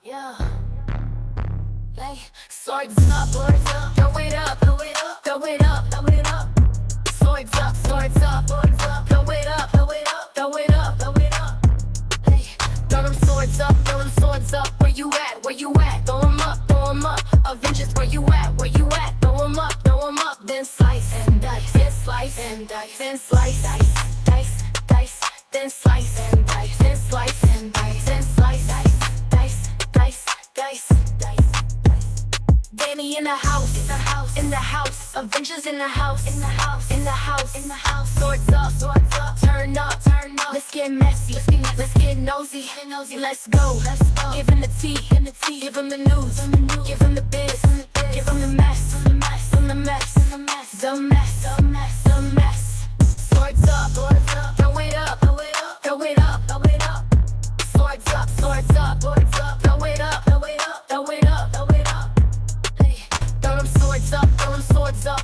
Yeah. Like, swords up, throw it up, throw it up, throw it up, throw it up. Swords up, throw it up, throw it up, throw it up, throw it up, throw it up. Hey, throw them swords up, throw them swords up. Where you at? Where you at? Throw them up, throw them up. Avengers, where you at? Where you at? Throw them up, then slice and dice, then slice and dice, then slice, dice, then slice and dice, then slice and dice, then slice, dice. Dani in the house, in the house. Avengers in the house, in the house. Swords up, turn up. Let's get messy, let's get nosy. Let's go. Give him the tea, give him the news, give him the biz, give him the mess, the mess. Swords up, throw it up. Swords up, throw it up. Hey, throw them swords up.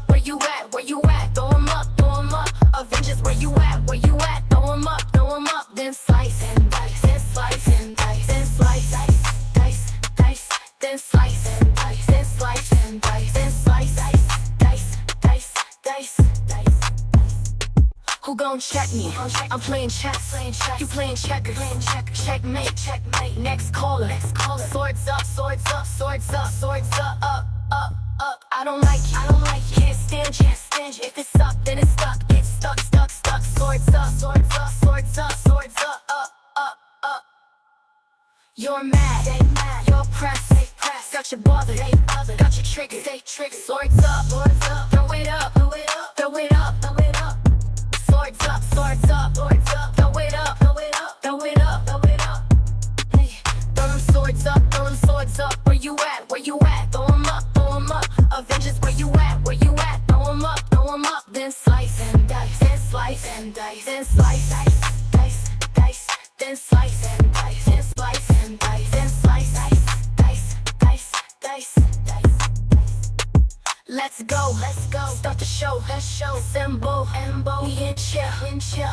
Where you at? Throw them up. Avengers, where you at? Throw them up. Then slice and dice, then slice and dice, then slice, dice, then slice and dice, then slice and dice, then slice, dice. Who gon' check me? I'm playing chess. You playing checkers. Checkmate. Next caller. Swords up. Up. I don't like you. Can't stand you. If it's up, then it's stuck. It's stuck. Swords up. Up. You're mad. They mad. You're pressed. They pressed. Got your bother. They bother. Got your trigger. They trigger. Swords up. Throw it up. Swords up. Throw it up. Hey, throw them swords up. Where you at? Throw them up. Avengers, where you at? Throw them up. Then slice and dice, then slice and dice, then slice, dice. Then slice and dice, then slice and dice, then slice, dice. Let's go. Start the show. Symbol. We in chill.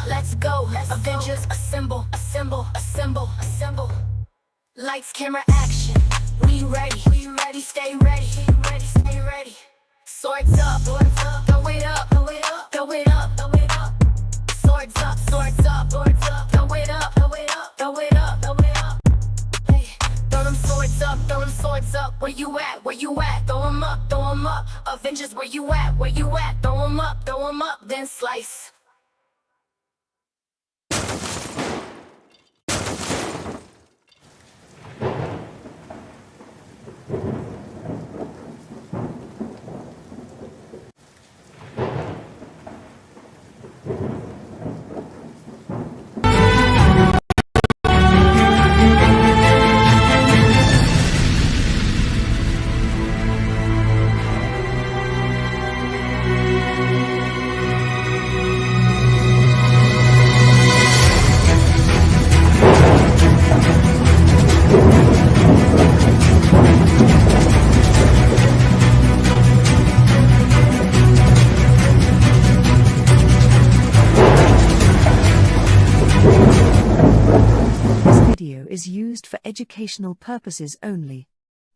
Let's go. Avengers, assemble. Lights, camera, action. We ready. Stay ready. Swords up. Throw it up. Swords up. Throw it up. Hey, throw them swords up. Where you at? Throw them up. Avengers, where you at? Throw them up. Then slice. Is used for educational purposes only.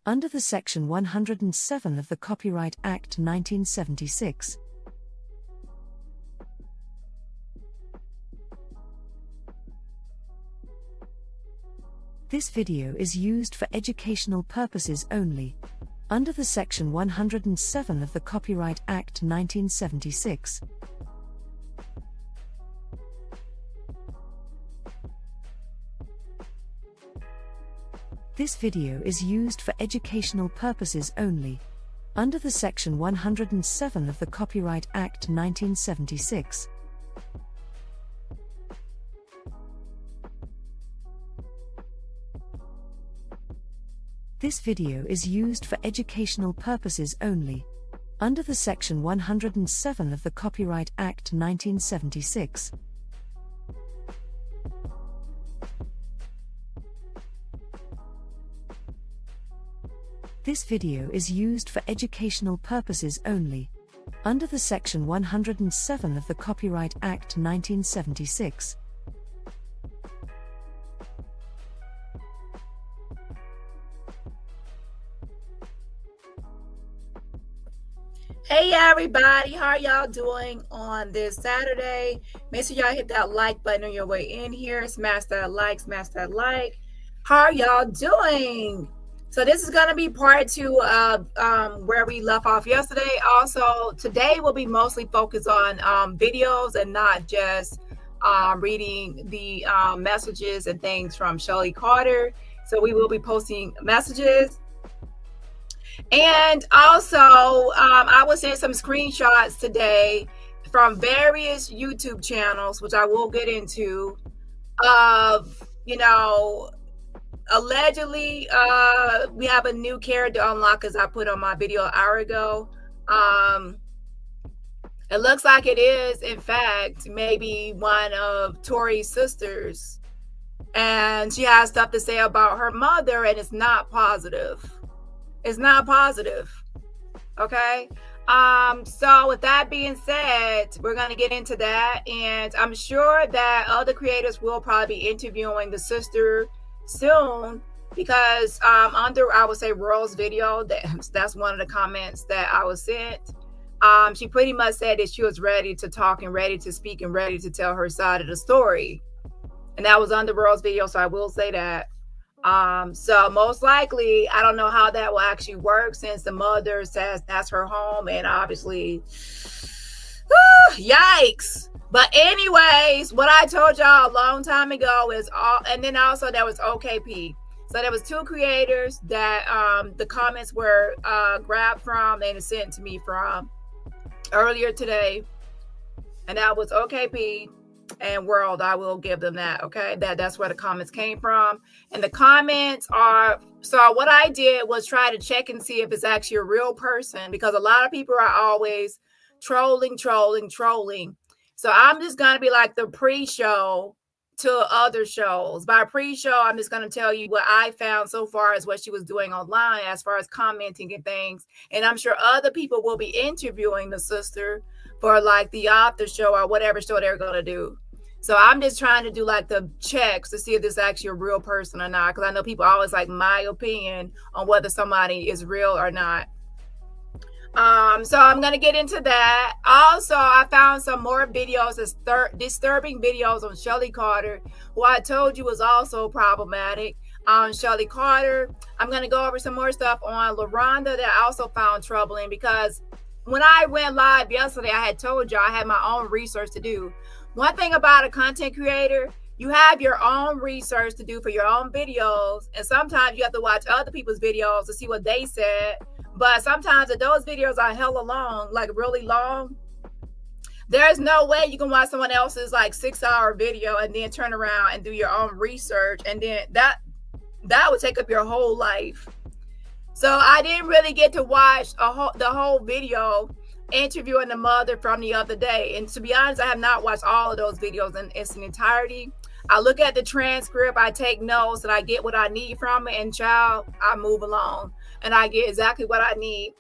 Under the Section 107 of the Copyright Act 1976. This video is used for educational purposes only. Under the Section 107 of the Copyright Act 1976. This video is used for educational purposes only. Under the Section 107 of the Copyright Act 1976. This video is used for educational purposes only. Under the Section 107 of the Copyright Act 1976. This video is used for educational purposes only. Under the Section 107 of the Copyright Act 1976. Hey everybody, how are y'all doing on this Saturday? Make sure y'all hit that like button on your way in here. Smash that like, smash that like. How are y'all doing? So this is gonna be part 2 of where we left off yesterday. Also, today will be mostly focused on videos and not just reading the messages and things from Shelly Carter. So we will be posting messages. And also, I was seeing some screenshots today from various YouTube channels, which I will get into, of, allegedly, we have a new character unlock, as I put on my video an hour ago. It looks like it is, in fact, maybe one of Tori's sisters. And she has stuff to say about her mother, and it's not positive. It's not positive. Okay. So with that being said, we're going to get into that, and I'm sure that other creators will probably be interviewing the sister soon, because under, I would say, Royal's video, that's one of the comments that I was sent. She pretty much said that she was ready to talk and ready to speak and ready to tell her side of the story, and that was under Royal's video, so I will say that. So most likely, I don't know how that will actually work, since the mother says that's her home, and obviously, yikes. But anyways, what I told y'all a long time ago is all, and then also there was OKP. So there was 2 creators that the comments were grabbed from and sent to me from earlier today, and that was OKP and World. I will give them that. Okay, that's where the comments came from, and the comments are, so what I did was try to check and see if it's actually a real person, because a lot of people are always trolling. So I'm just gonna be like the pre-show to other shows. By pre-show, I'm just gonna tell you what I found so far as what she was doing online as far as commenting and things, and I'm sure other people will be interviewing the sister for like the after show or whatever show they're gonna do. So I'm just trying to do like the checks to see if this is actually a real person or not, because I know people always like my opinion on whether somebody is real or not. So I'm gonna get into that. Also, I found some more videos, disturbing videos on Shelly Carter, who I told you was also problematic. Shelly Carter. I'm gonna go over some more stuff on LaRonda that I also found troubling, because when I went live yesterday, I had told you I had my own research to do. One thing about a content creator, you have your own research to do for your own videos, and sometimes you have to watch other people's videos to see what they said. But sometimes if those videos are hella long, like really long, there's no way you can watch someone else's like 6-hour video and then turn around and do your own research, and then that would take up your whole life. So I didn't really get to watch the whole video interviewing the mother from the other day. And to be honest, I have not watched all of those videos in its entirety. I look at the transcript, I take notes, and I get what I need from it, and child, I move along and I get exactly what I need.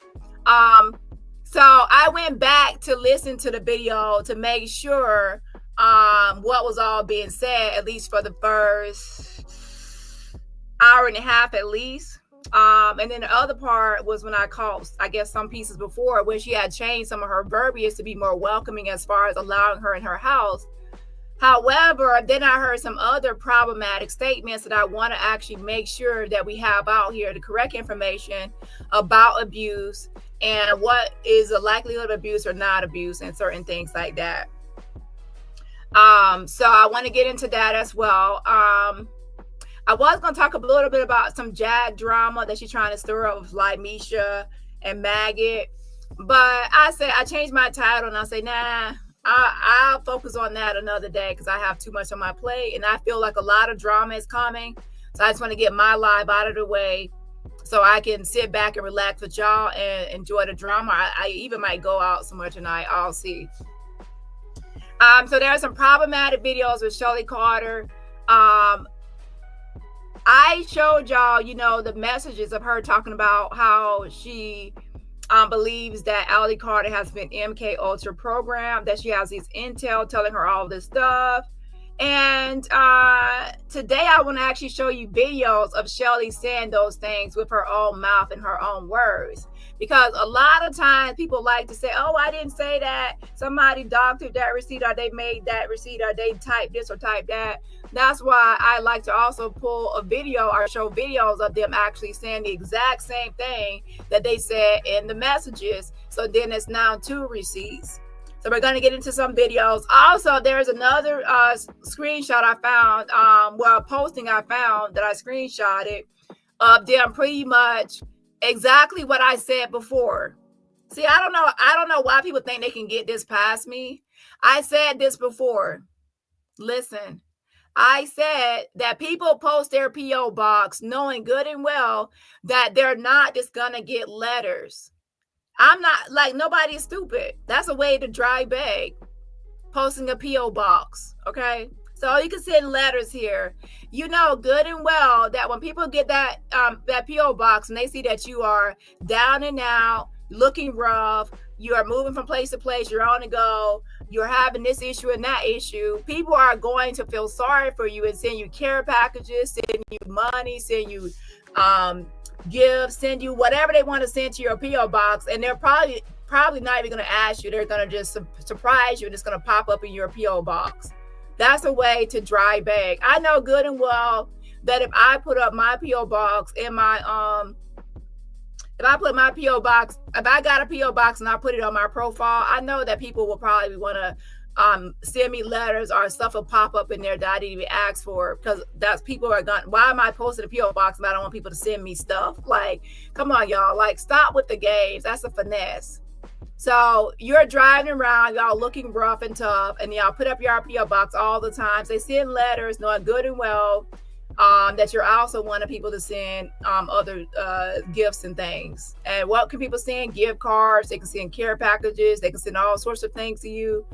So I went back to listen to the video to make sure what was all being said, at least for the first hour and a half at least. And then the other part was when I caught, I guess, some pieces before where she had changed some of her verbiage to be more welcoming as far as allowing her in her house. However, then I heard some other problematic statements that I want to actually make sure that we have out here the correct information about abuse and what is the likelihood of abuse or not abuse and certain things like that. So I want to get into that as well. I was going to talk a little bit about some Jag drama that she's trying to stir up with like Misha and Maggot. But I said, I changed my title and I say, nah, I'll focus on that another day because I have too much on my plate. And I feel like a lot of drama is coming. So I just want to get my life out of the way so I can sit back and relax with y'all and enjoy the drama. I even might go out somewhere tonight. I'll see. So there are some problematic videos with Shelly Carter. I showed y'all, the messages of her talking about how she believes that Allie Carter has been MK Ultra programmed, that she has these intel telling her all this stuff. And today I want to actually show you videos of Shelly saying those things with her own mouth and her own words. Because a lot of times people like to say, oh, I didn't say that. Somebody doctored that receipt, or they made that receipt, or they typed this or typed that. That's why I like to also pull a video or show videos of them actually saying the exact same thing that they said in the messages. So then it's now 2 receipts. So we're going to get into some videos. Also, there's another screenshot I found, a posting I found that I screenshotted of them pretty much exactly what I said before. See, I don't know why people think they can get this past me. I said this before. Listen, I said that people post their P.O. box knowing good and well that they're not just going to get letters. I'm not, like, nobody is stupid. That's a way to dry bag, posting a P.O. box, okay? So you can send letters here. You know good and well that when people get that P.O. box and they see that you are down and out, looking rough, you are moving from place to place, you're on the go, you're having this issue and that issue, people are going to feel sorry for you and send you care packages, send you money, send you give, send you whatever they want to send to your P.O. box, and they're probably not even going to ask you. They're going to just surprise you, and it's going to pop up in your P.O. box. That's a way to dry bag. I know good and well that if I put up my P.O. box in my if I got a P.O. box and I put it on my profile, I know that people will probably want to send me letters, or stuff will pop up in there that I didn't even ask for, because that's people are going, why am I posting a P.O. box if I don't want people to send me stuff? Like, come on, y'all, like, stop with the games. That's a finesse. So you're driving around, y'all looking rough and tough, and y'all put up your P.O. box all the time. So they send letters knowing good and well that you're also wanting people to send other gifts and things. And what can people send? Gift cards. They can send care packages. They can send all sorts of things to you.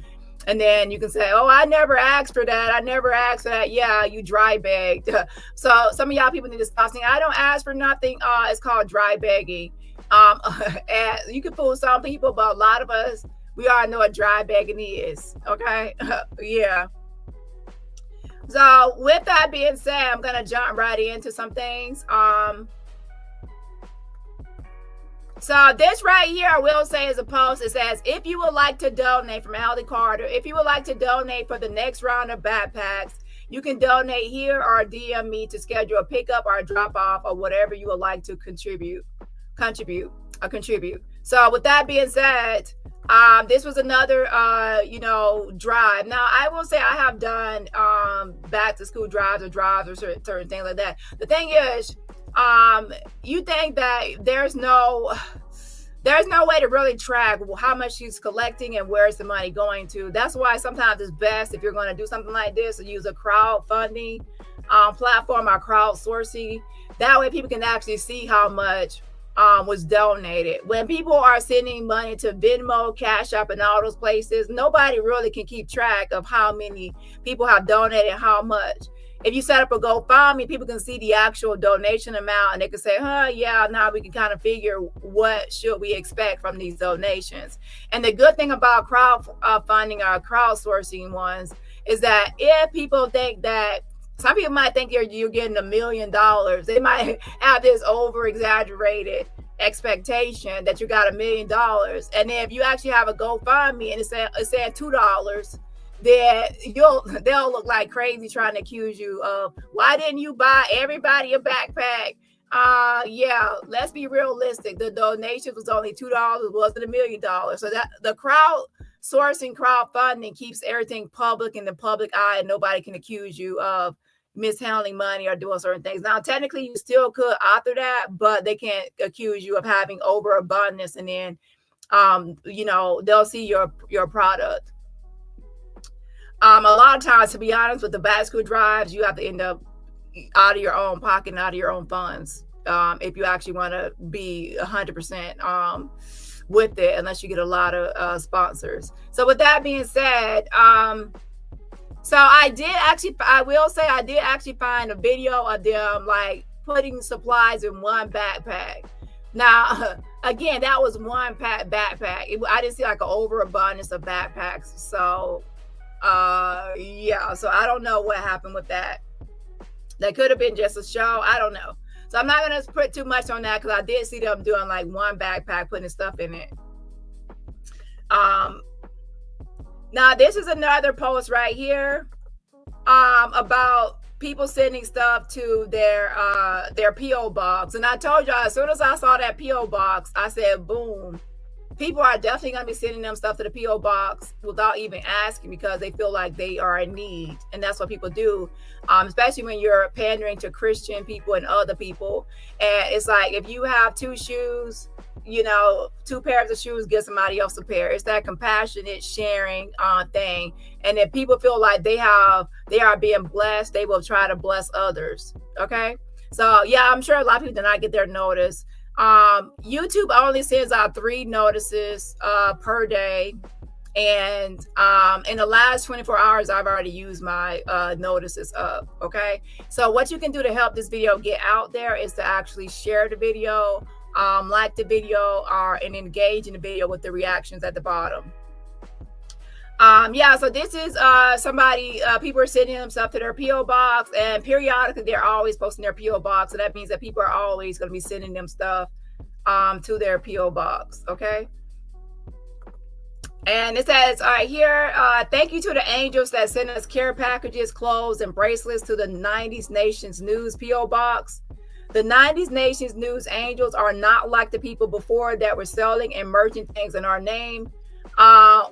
And then you can say, oh, I never asked for that. I never asked for that. Yeah, you dry bagged. So some of y'all people need to stop saying, I don't ask for nothing. It's called dry bagging. And you can fool some people, but a lot of us, we already know what dry bagging is. Okay. Yeah. So with that being said, I'm going to jump right into some things. So this right here, I will say, is a post. It says, if you would like to donate, from Aldi Carter, if you would like to donate for the next round of backpacks, you can donate here or DM me to schedule a pickup or a drop off, or whatever you would like to contribute. So with that being said, this was another, drive. Now, I will say I have done back to school drives or certain things like that. The thing is, you think that there's no way to really track how much she's collecting and where's the money going to. That's why sometimes it's best, if you're going to do something like this, to use a crowdfunding platform or crowdsourcing. That way people can actually see how much was donated. When people are sending money to Venmo, Cash App, and all those places, nobody really can keep track of how many people have donated how much. If you set up a GoFundMe, people can see the actual donation amount, and they can say, now we can kind of figure what should we expect from these donations. And the good thing about crowdfunding or crowdsourcing ones is that if people think that, some people might think you're getting $1 million. They might have this over-exaggerated expectation that you got $1 million. And then if you actually have a GoFundMe and it's saying $2, then they'll look like crazy trying to accuse you of, why didn't you buy everybody a backpack? Yeah, let's be realistic. The donation was only $2, wasn't $1 million. So that the crowdfunding keeps everything public in the public eye, and nobody can accuse you of mishandling money or doing certain things. Now, technically, you still could author that, but they can't accuse you of having overabundance, and then they'll see your product. A lot of times, to be honest, with the back school drives, you have to end up out of your own pocket and out of your own funds if you actually want to be 100% with it, unless you get a lot of sponsors. So with that being said, so I did actually find a video of them like putting supplies in one backpack. Now, again, that was one backpack. I didn't see like an overabundance of backpacks. So Yeah, so I don't know what happened with that. That could have been just a show. I don't know. So I'm not going to put too much on that because I did see them doing like one backpack, putting stuff in it. Now this is another post right here about people sending stuff to their P.O. box. And I told y'all, as soon as I saw that P.O. box, I said, boom. People are definitely going to be sending them stuff to the P.O. box without even asking because they feel like they are in need. And that's what people do, especially when you're pandering to Christian people and other people. And it's like, if you have two shoes, you know, two pairs of shoes, give somebody else a pair. It's that compassionate sharing thing. And if people feel like they are being blessed, they will try to bless others. Okay. So yeah, I'm sure a lot of people did not get their notice. YouTube only sends out 3 notices per day, and in the last 24 hours I've already used my notices up. Okay, so what you can do to help this video get out there is to actually share the video, like the video, and engage in the video with the reactions at the bottom. Yeah, so this is somebody, people are sending them stuff to their P.O. box, and periodically they're always posting their P.O. box. So that means that people are always going to be sending them stuff to their P.O. box. Okay. And it says, all right, here, thank you to the angels that sent us care packages, clothes, and bracelets to the 90s Nations News P.O. box. The 90s Nations News angels are not like the people before that were selling and merging things in our name.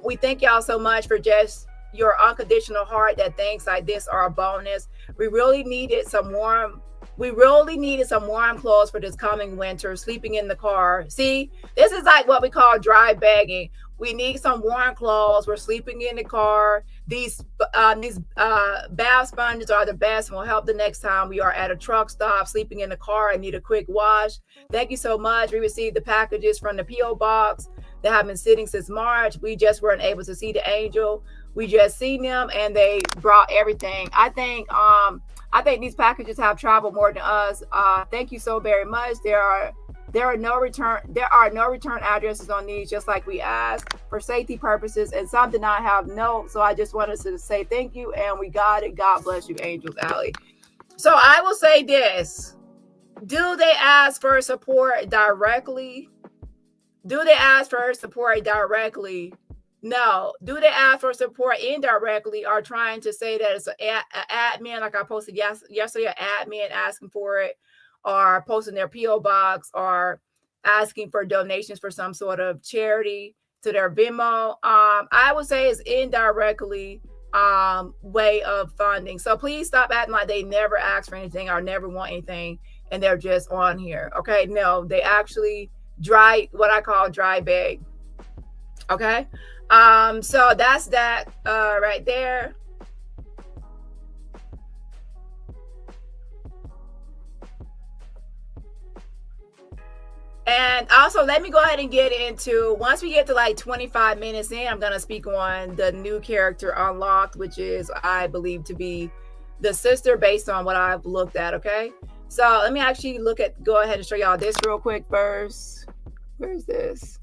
We thank y'all so much for just your unconditional heart that things like this are a bonus. We really needed some warm clothes for this coming winter, sleeping in the car. See, this is like what we call dry begging. We need some warm clothes. We're sleeping in the car. These bath sponges are the best and will help the next time we are at a truck stop, sleeping in the car and need a quick wash. Thank you so much. We received the packages from the P.O. box that have been sitting since March. We just weren't able to see the angel. We just seen them and they brought everything. I think these packages have traveled more than us. Thank you so very much. There are no return addresses on these, just like we asked for safety purposes, and some did not have notes. So I just wanted to say thank you, and we got it. God bless you, Angels Alley. So I will say this: do they ask for support directly? Do they ask for support directly? No. Do they ask for support indirectly, or trying to say that it's an admin, like I posted yesterday, an admin asking for it, or posting their P.O. box, or asking for donations for some sort of charity to their Venmo? I would say it's indirectly way of funding. So please stop acting like they never ask for anything or never want anything and they're just on here. Okay, no, they actually what I call dry beg. Okay, so that's that right there. And also, let me go ahead and get into, once we get to like 25 minutes in, I'm going to speak on the new character Unlocked, which is, I believe, to be the sister based on what I've looked at. Okay, so let me actually go ahead and show y'all this real quick first. Where's this?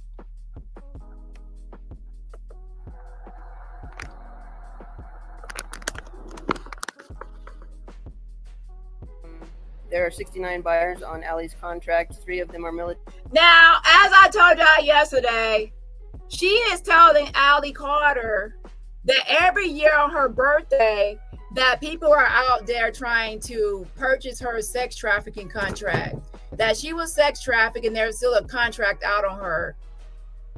There are 69 buyers on Allie's contract. 3 of them are military. Now, as I told y'all yesterday, she is telling Allie Carter that every year on her birthday, that people are out there trying to purchase her sex trafficking contract, that she was sex trafficked and there's still a contract out on her.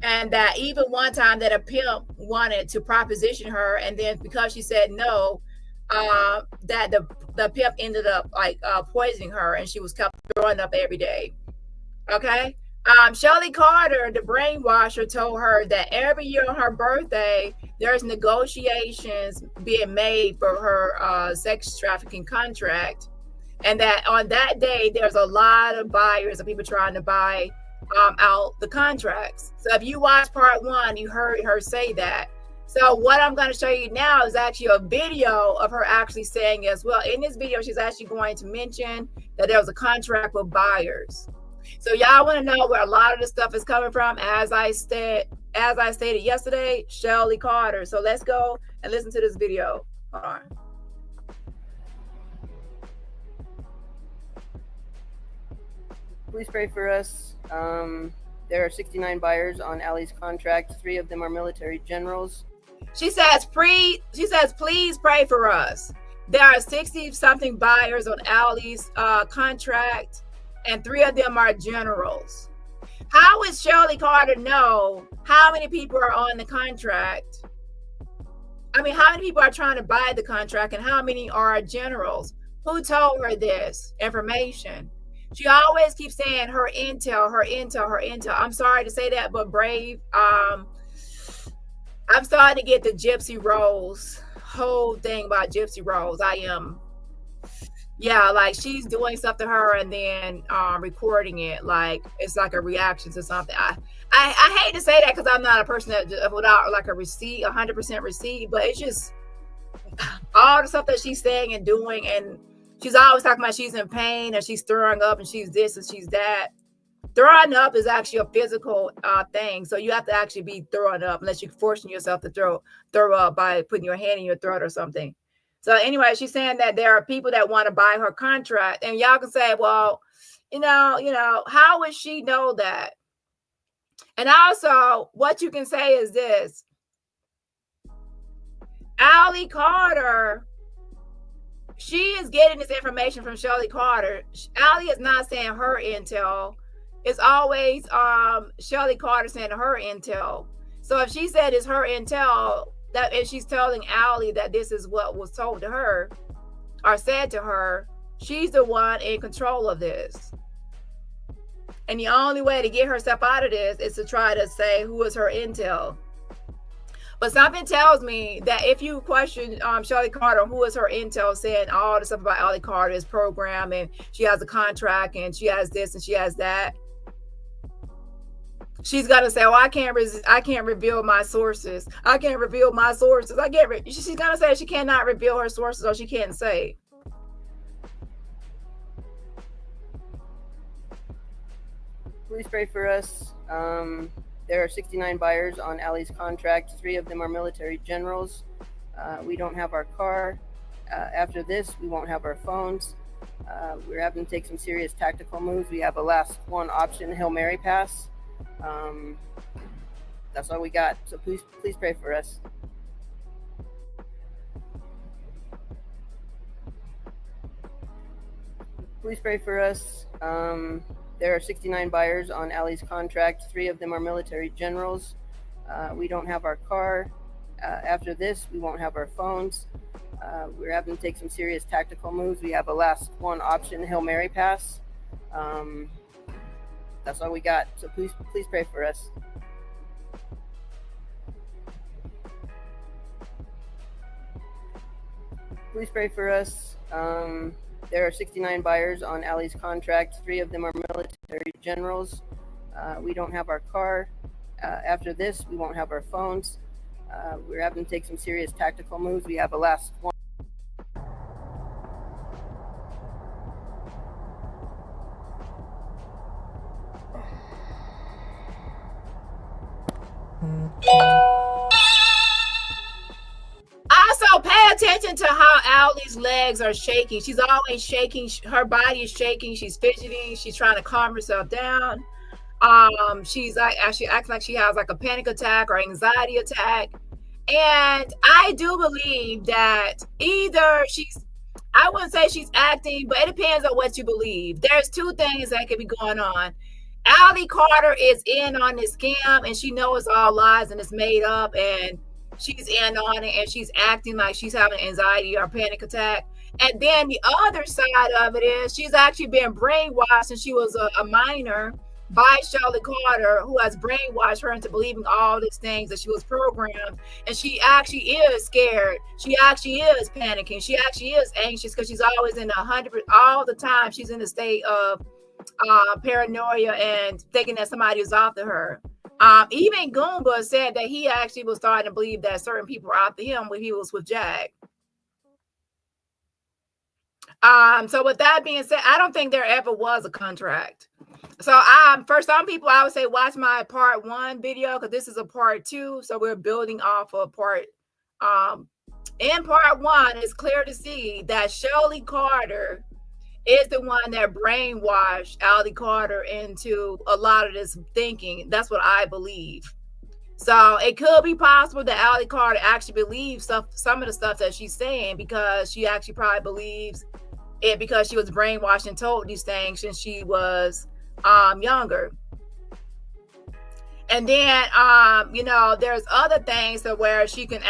And that even one time that a pimp wanted to proposition her, and then because she said no, that the pimp ended up like poisoning her, and she was kept throwing up every day. Okay. Shelly Carter, the brainwasher, told her that every year on her birthday, there's negotiations being made for her sex trafficking contract. And that on that day, there's a lot of buyers and people trying to buy out the contracts. So if you watch part 1, you heard her say that. So what I'm going to show you now is actually a video of her actually saying as well. In this video, she's actually going to mention that there was a contract with buyers. So y'all want to know where a lot of this stuff is coming from. As I stated yesterday, Shelly Carter. So let's go and listen to this video. Hold on. Please pray for us. There are 69 buyers on Allie's contract. 3 of them are military generals. She says, please pray for us. There are 60-something buyers on Allie's contract, and 3 of them are generals. How would Shelly Carter know how many people are on the contract? I mean, how many people are trying to buy the contract, and how many are generals? Who told her this information? She always keeps saying her intel, her intel, her intel. I'm sorry to say that, but Brave, I'm starting to get the Gypsy Rose whole thing about Gypsy Rose. I am, yeah, like she's doing stuff to her and then recording it like it's like a reaction to something. I hate to say that because I'm not a person that without like a receipt, 100% receipt, but it's just all the stuff that she's saying and doing, and she's always talking about she's in pain and she's throwing up and she's this and she's that. Throwing up is actually a physical thing. So you have to actually be throwing up unless you're forcing yourself to throw up by putting your hand in your throat or something. So anyway, she's saying that there are people that want to buy her contract. And y'all can say, well, you know, how would she know that? And also what you can say is this. Allie Carter, she is getting this information from Shelly Carter. Allie is not saying her intel. It's always Shelly Carter saying her intel. So if she said it's her intel, that and she's telling Allie that this is what was told to her or said to her, she's the one in control of this. And the only way to get herself out of this is to try to say who is her intel. But something tells me that if you question Shelly Carter, who is her intel, saying all the stuff about Allie Carter's program and she has a contract and she has this and she has that, she's gonna say, "Oh, I can't reveal my sources. I can't reveal my sources. She's gonna say she cannot reveal her sources, or she can't say." Please pray for us. There are 69 buyers on Allie's contract. 3 of them are military generals. We don't have our car. After this, we won't have our phones. We're having to take some serious tactical moves. We have a last one option, Hail Mary pass. That's all we got. So please pray for us. Please pray for us. There are 69 buyers on Allie's contract. 3 of them are military generals. We don't have our car. After this, we won't have our phones. We're having to take some serious tactical moves. We have a last one option, Hail Mary pass. That's all we got. So please pray for us. Please pray for us. There are 69 buyers on Allie's contract. 3 of them are military generals. We don't have our car. After this, we won't have our phones. We're having to take some serious tactical moves. We have a last one. Also, pay attention to how Allie's legs are shaking. She's always shaking. Her body is shaking. She's fidgeting. She's trying to calm herself down. She's like actually acts like she has like a panic attack or anxiety attack. And I do believe that either I wouldn't say she's acting, but it depends on what you believe. There's 2 things that could be going on. Allie Carter is in on this scam, and she knows all lies and it's made up, and she's in on it, and she's acting like she's having anxiety or panic attack. And then the other side of it is she's actually been brainwashed since she was a minor by Shelly Carter, who has brainwashed her into believing all these things that she was programmed. And she actually is scared. She actually is panicking. She actually is anxious because she's always in all the time. She's in a state of paranoia and thinking that somebody is after her. Even Goomba said that he actually was starting to believe that certain people were after him when he was with Jag. So with that being said, I don't think there ever was a contract. So for some people, I would say watch my part 1 video because this is a part 2. So we're building off of part in part one, it's clear to see that Shelly Carter is the one that brainwashed Allie Carter into a lot of this thinking. That's what I believe. So it could be possible that Allie Carter actually believes some of the stuff that she's saying, because she actually probably believes it because she was brainwashed and told these things since she was younger. And then you know, there's other things that where she can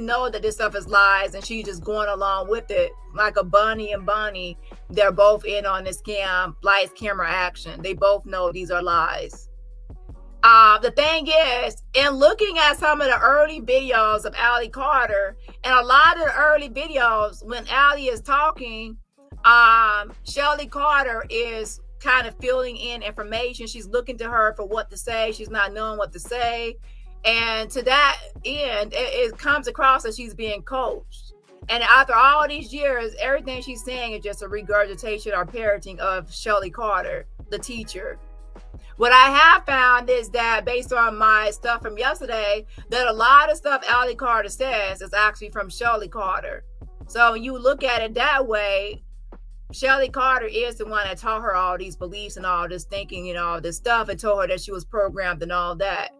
know that this stuff is lies, and she's just going along with it, like a Bunny and Bunny. They're both in on this scam, lights, camera, action. They both know these are lies. The thing is, in looking at some of the early videos of Allie Carter, and a lot of the early videos when Allie is talking, Shelly Carter is kind of filling in information. She's looking to her for what to say. She's not knowing what to say. And to that end, it comes across that she's being coached. And after all these years, everything she's saying is just a regurgitation or parroting of Shelly Carter, the teacher. What I have found is that, based on my stuff from yesterday, that a lot of stuff Allie Carter says is actually from Shelly Carter. So when you look at it that way, Shelly Carter is the one that taught her all these beliefs and all this thinking and all this stuff, and told her that she was programmed and all that.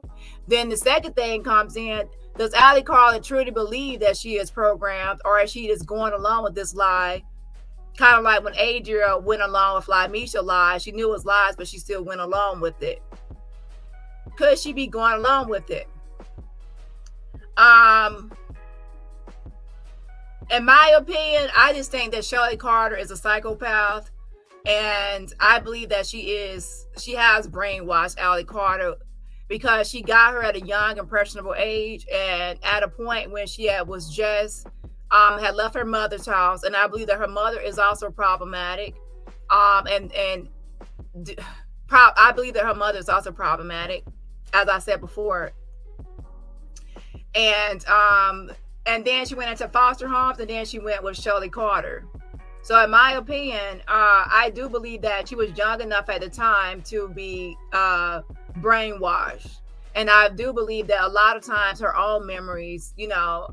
Then the second thing comes in, does Allie Carter truly believe that she is programmed, or is she just going along with this lie? Kind of like when Adria went along with Misha lies. She knew it was lies, but she still went along with it. Could she be going along with it? In my opinion, I just think that Shelly Carter is a psychopath, and I believe that she has brainwashed Allie Carter, because she got her at a young, impressionable age, and at a point when she had left her mother's house, and I believe that her mother is also problematic. I believe that her mother is also problematic, as I said before. And then she went into foster homes, and then she went with Shelly Carter. So in my opinion, I do believe that she was young enough at the time to be brainwashed. And I do believe that a lot of times her own memories, you know,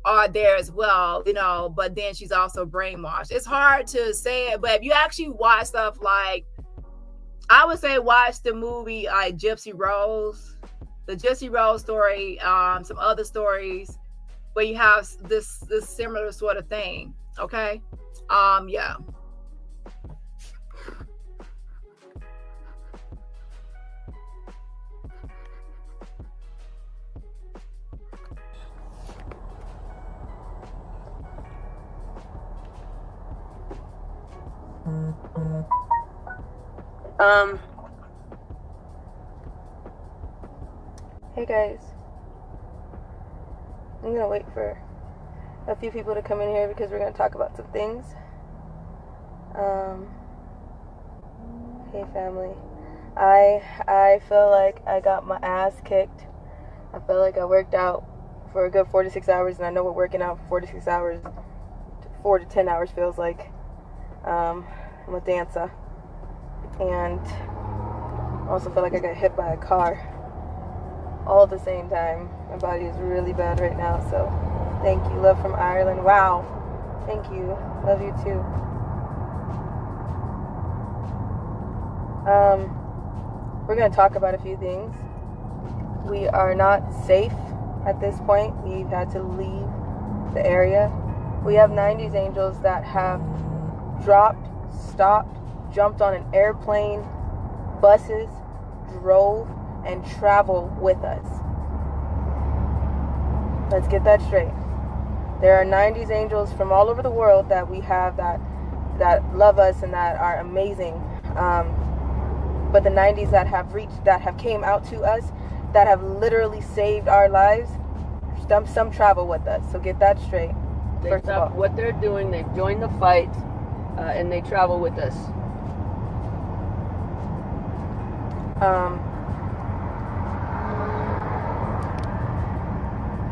are there as well, you know, but then she's also brainwashed. It's hard to say it, but if you actually watch stuff like, I would say watch the movie like Gypsy Rose, the Gypsy Rose story, some other stories where you have this similar sort of thing. Okay. Yeah. Hey guys, I'm gonna wait for a few people to come in here because we're gonna talk about some things. Hey family, I feel like I got my ass kicked. I feel like I worked out for a good 4 to 6 hours, and I know what working out for 4 to 6 hours, 4 to 10 hours feels like. I'm a dancer, and I also feel like I got hit by a car all at the same time. My body is really bad right now, so thank you. Love from Ireland. Wow, thank you. Love you too. We're going to talk about a few things. We are not safe at this point. We've had to leave the area. We have 90s angels that have dropped, stopped, jumped on an airplane, buses, drove, and travel with us. Let's get that straight. There are 90s angels from all over the world that we have that love us and that are amazing. But the 90s that have reached, that have came out to us, that have literally saved our lives, some travel with us. So get that straight. They stopped what they're doing. They've joined the fight, and they travel with us.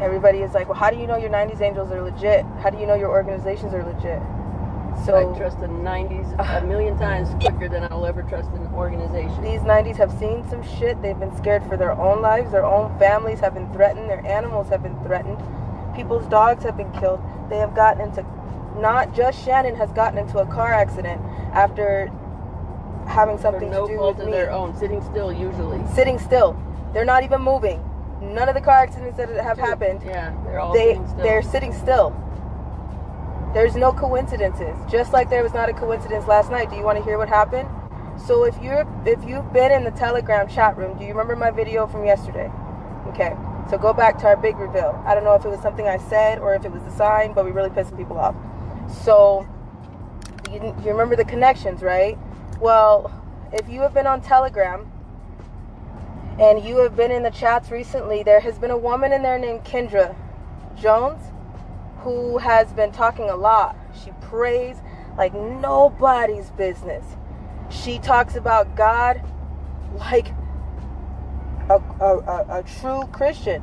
Everybody is like, well, how do you know your 90s angels are legit? How do you know your organizations are legit? So I trust the 90s a million times quicker than I'll ever trust an organization. These 90s have seen some shit. They've been scared for their own lives. Their own families have been threatened. Their animals have been threatened. people's dogs have been killed. They have gotten into, not just Shannon has gotten into a car accident after having something no to do fault with of me. their own, sitting still usually. Sitting still. They're not even moving. None of the car accidents that have happened, Yeah, they're all sitting still. they're sitting still. There's no coincidences. Just like there was not a coincidence last night. Do you want to hear what happened? So if you've been in the Telegram chat room, do you remember my video from yesterday? Okay. So go back to our big reveal. I don't know if it was something I said or if it was a sign, but we really pissed people off. So you remember the connections, right? Well, if you have been on Telegram and you have been in the chats recently, there has been a woman in there named Kendra Jones who has been talking a lot. She prays like nobody's business. She talks about God like a true Christian.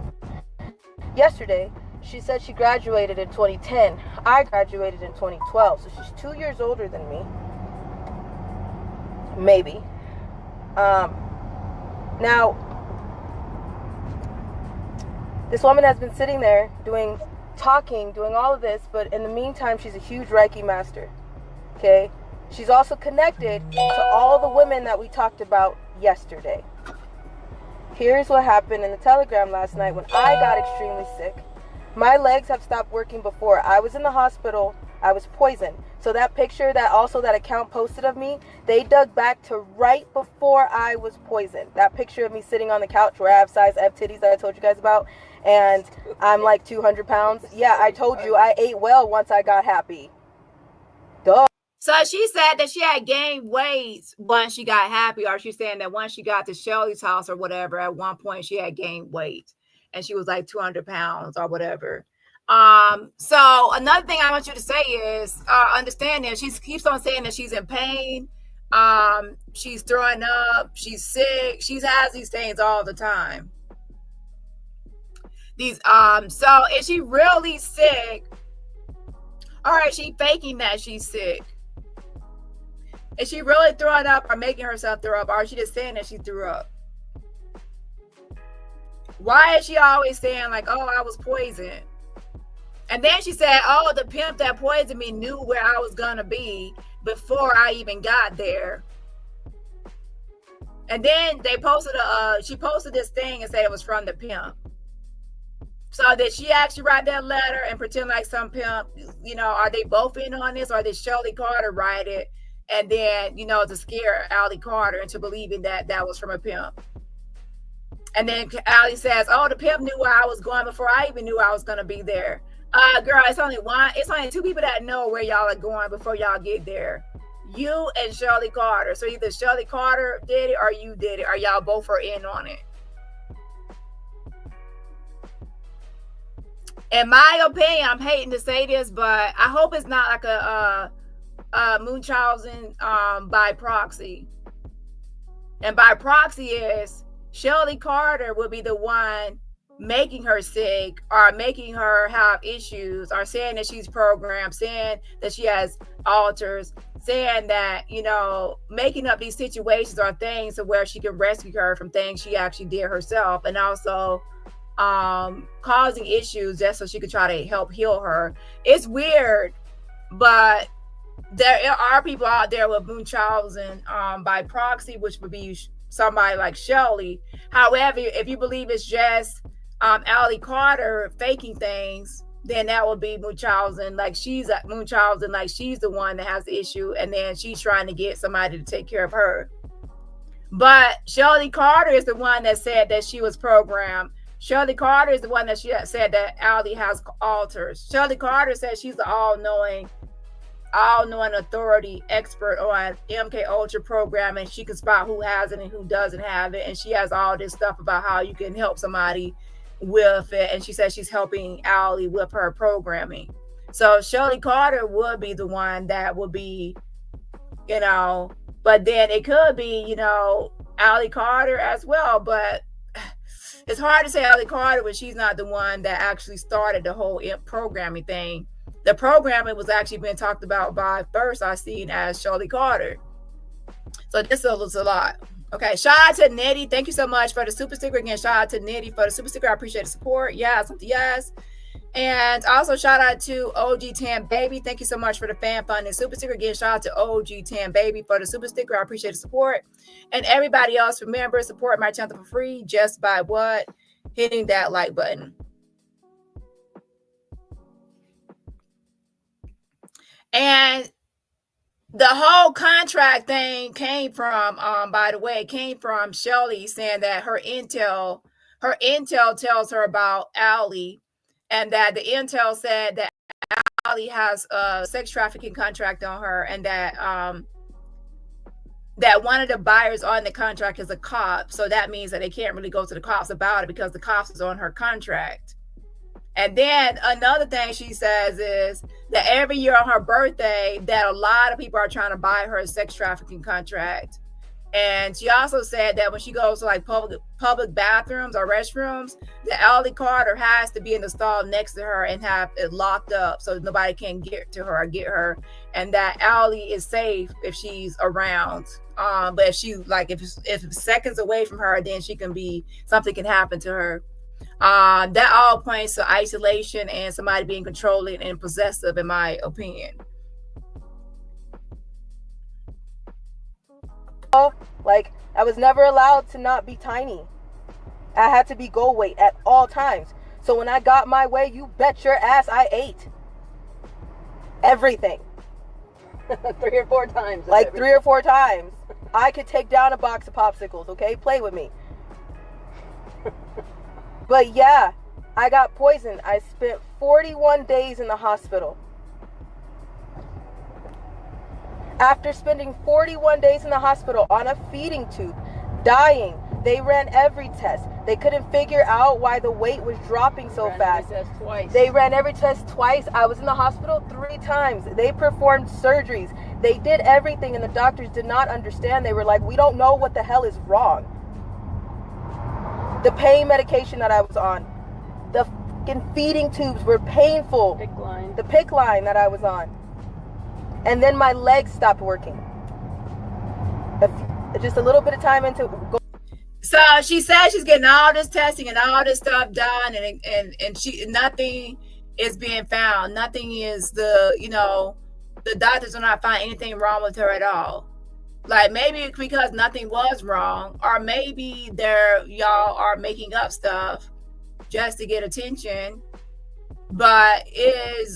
Yesterday, she said she graduated in 2010. I graduated in 2012, so she's 2 years older than me. Maybe. Now, this woman has been sitting there doing all of this, but in the meantime, she's a huge Reiki master. Okay? She's also connected to all the women that we talked about yesterday. Here's what happened in the Telegram last night when I got extremely sick. My legs have stopped working before. I was in the hospital. I was poisoned. So that picture that account posted of me, they dug back to right before I was poisoned. That picture of me sitting on the couch where I have size F titties that I told you guys about, and I'm like 200 pounds. Yeah, I told you I ate well once I got happy. Duh. So she said that she had gained weight once she got happy, or she's saying that once she got to Shelly's house or whatever, at one point she had gained weight and she was like 200 pounds or whatever. So another thing I want you to say is understand that she keeps on saying that she's in pain. She's throwing up, she's sick, she has these things all the time. So is she really sick? All right, she faking that she's sick. Is she really throwing up or making herself throw up? Or is she just saying that she threw up? Why is she always saying like, oh, I was poisoned? And then she said, oh, the pimp that poisoned me knew where I was going to be before I even got there. And then they posted she posted this thing and said it was from the pimp. So did she actually write that letter and pretend like some pimp, are they both in on this, or did Shelly Carter write it? And then, to scare Allie Carter into believing that that was from a pimp. And then Allie says, oh, the pimp knew where I was going before I even knew I was going to be there. Girl, it's only two people that know where y'all are going before y'all get there. You and Shelly Carter. So either Shelly Carter did it or you did it, or y'all both are in on it. In my opinion, I'm hating to say this, but I hope it's not like a Munchausen by proxy. And by proxy is Shelly Carter will be the one making her sick or making her have issues or saying that she's programmed, saying that she has alters, saying that, making up these situations or things to where she can rescue her from things she actually did herself, and also causing issues just so she could try to help heal her. It's weird, but there are people out there with Munchausen by proxy, which would be somebody like Shelly. However, if you believe it's just Allie Carter faking things, then that would be Munchausen. Like she's Munchausen, like she's the one that has the issue, and then she's trying to get somebody to take care of her. But Shelly Carter is the one that said that she was programmed. Shelly Carter is the one that she said that Allie has alters. Shelly Carter says she's the all-knowing authority expert on MK Ultra programming. She can spot who has it and who doesn't have it, and she has all this stuff about how you can help somebody with it, and she says she's helping Allie with her programming. So Shelly Carter would be the one that would be, but then it could be, Allie Carter as well, but it's hard to say Allie Carter when she's not the one that actually started the whole programming thing. The programming was actually being talked about by first I seen as Shelly Carter. So this is a lot. Okay, shout out to Nitty. Thank you so much for the super sticker again. Shout out to Nitty for the super sticker. I appreciate the support. Yes, yes. And also shout out to OG Tan Baby. Thank you so much for the fan funding super sticker. Again, shout out to OG Tan Baby for the super sticker. I appreciate the support. And everybody else, remember, support my channel for free just by what? Hitting that like button. And the whole contract thing came from, by the way, came from Shelly saying that her intel tells her about Allie, and that the intel said that Allie has a sex trafficking contract on her, and that that one of the buyers on the contract is a cop. So that means that they can't really go to the cops about it because the cops is on her contract. And then another thing she says is that every year on her birthday, that a lot of people are trying to buy her a sex trafficking contract. And she also said that when she goes to like public bathrooms or restrooms, the Allie Carter has to be in the stall next to her and have it locked up so nobody can get to her or get her. And that Allie is safe if she's around. But if she if seconds away from her, then something can happen to her. That all points to isolation and somebody being controlling and possessive, in my opinion. Like, I was never allowed to not be tiny. I had to be goal weight at all times. So when I got my way, you bet your ass I ate everything. 3 or 4 times. Like 3 or 4 times. I could take down a box of popsicles, okay? Play with me. But yeah, I got poisoned. I spent 41 days in the hospital. After spending 41 days in the hospital on a feeding tube, dying, they ran every test. They couldn't figure out why the weight was dropping so fast. They ran every test twice. I was in the hospital 3 times. They performed surgeries. They did everything, and the doctors did not understand. They were like, we don't know what the hell is wrong. The pain medication that I was on, the fucking feeding tubes were painful. The PICC line that I was on. And then my legs stopped working. Just a little bit of time into. So she says she's getting all this testing and all this stuff done, and nothing is being found. Nothing is the doctors are not finding anything wrong with her at all. Like, maybe it's because nothing was wrong, or maybe y'all are making up stuff just to get attention. But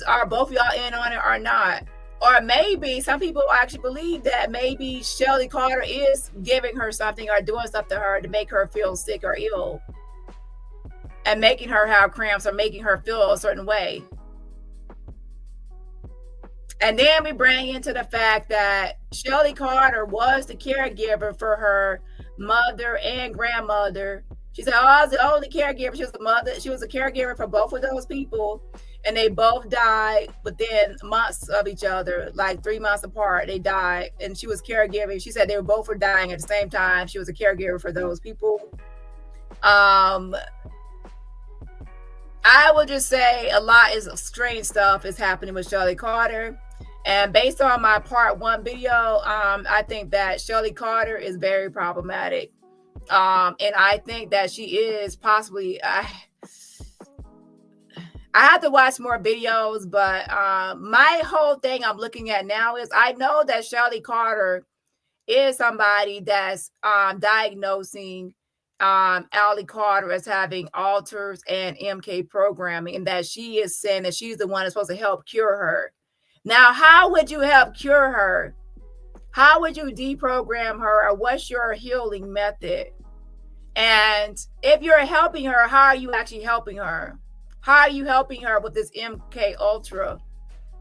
are both of y'all in on it or not? Or maybe some people actually believe that maybe Shelly Carter is giving her something or doing stuff to her to make her feel sick or ill, and making her have cramps or making her feel a certain way. And then we bring into the fact that Shelly Carter was the caregiver for her mother and grandmother. She said, I was the only caregiver. She was the mother. She was a caregiver for both of those people. And they both died within months of each other, like 3 months apart. They died. And she was caregiving. She said they both were dying at the same time. She was a caregiver for those people. I would just say a lot of strange stuff is happening with Shelly Carter. And based on my part 1 video, I think that Shelly Carter is very problematic. And I think that she is possibly, I have to watch more videos, but my whole thing I'm looking at now is I know that Shelly Carter is somebody that's diagnosing Allie Carter as having alters and MK programming, and that she is saying that she's the one that's supposed to help cure her. Now, how would you help cure her? How would you deprogram her, or what's your healing method? And if you're helping her, how are you actually helping her? How are you helping her with this MK Ultra?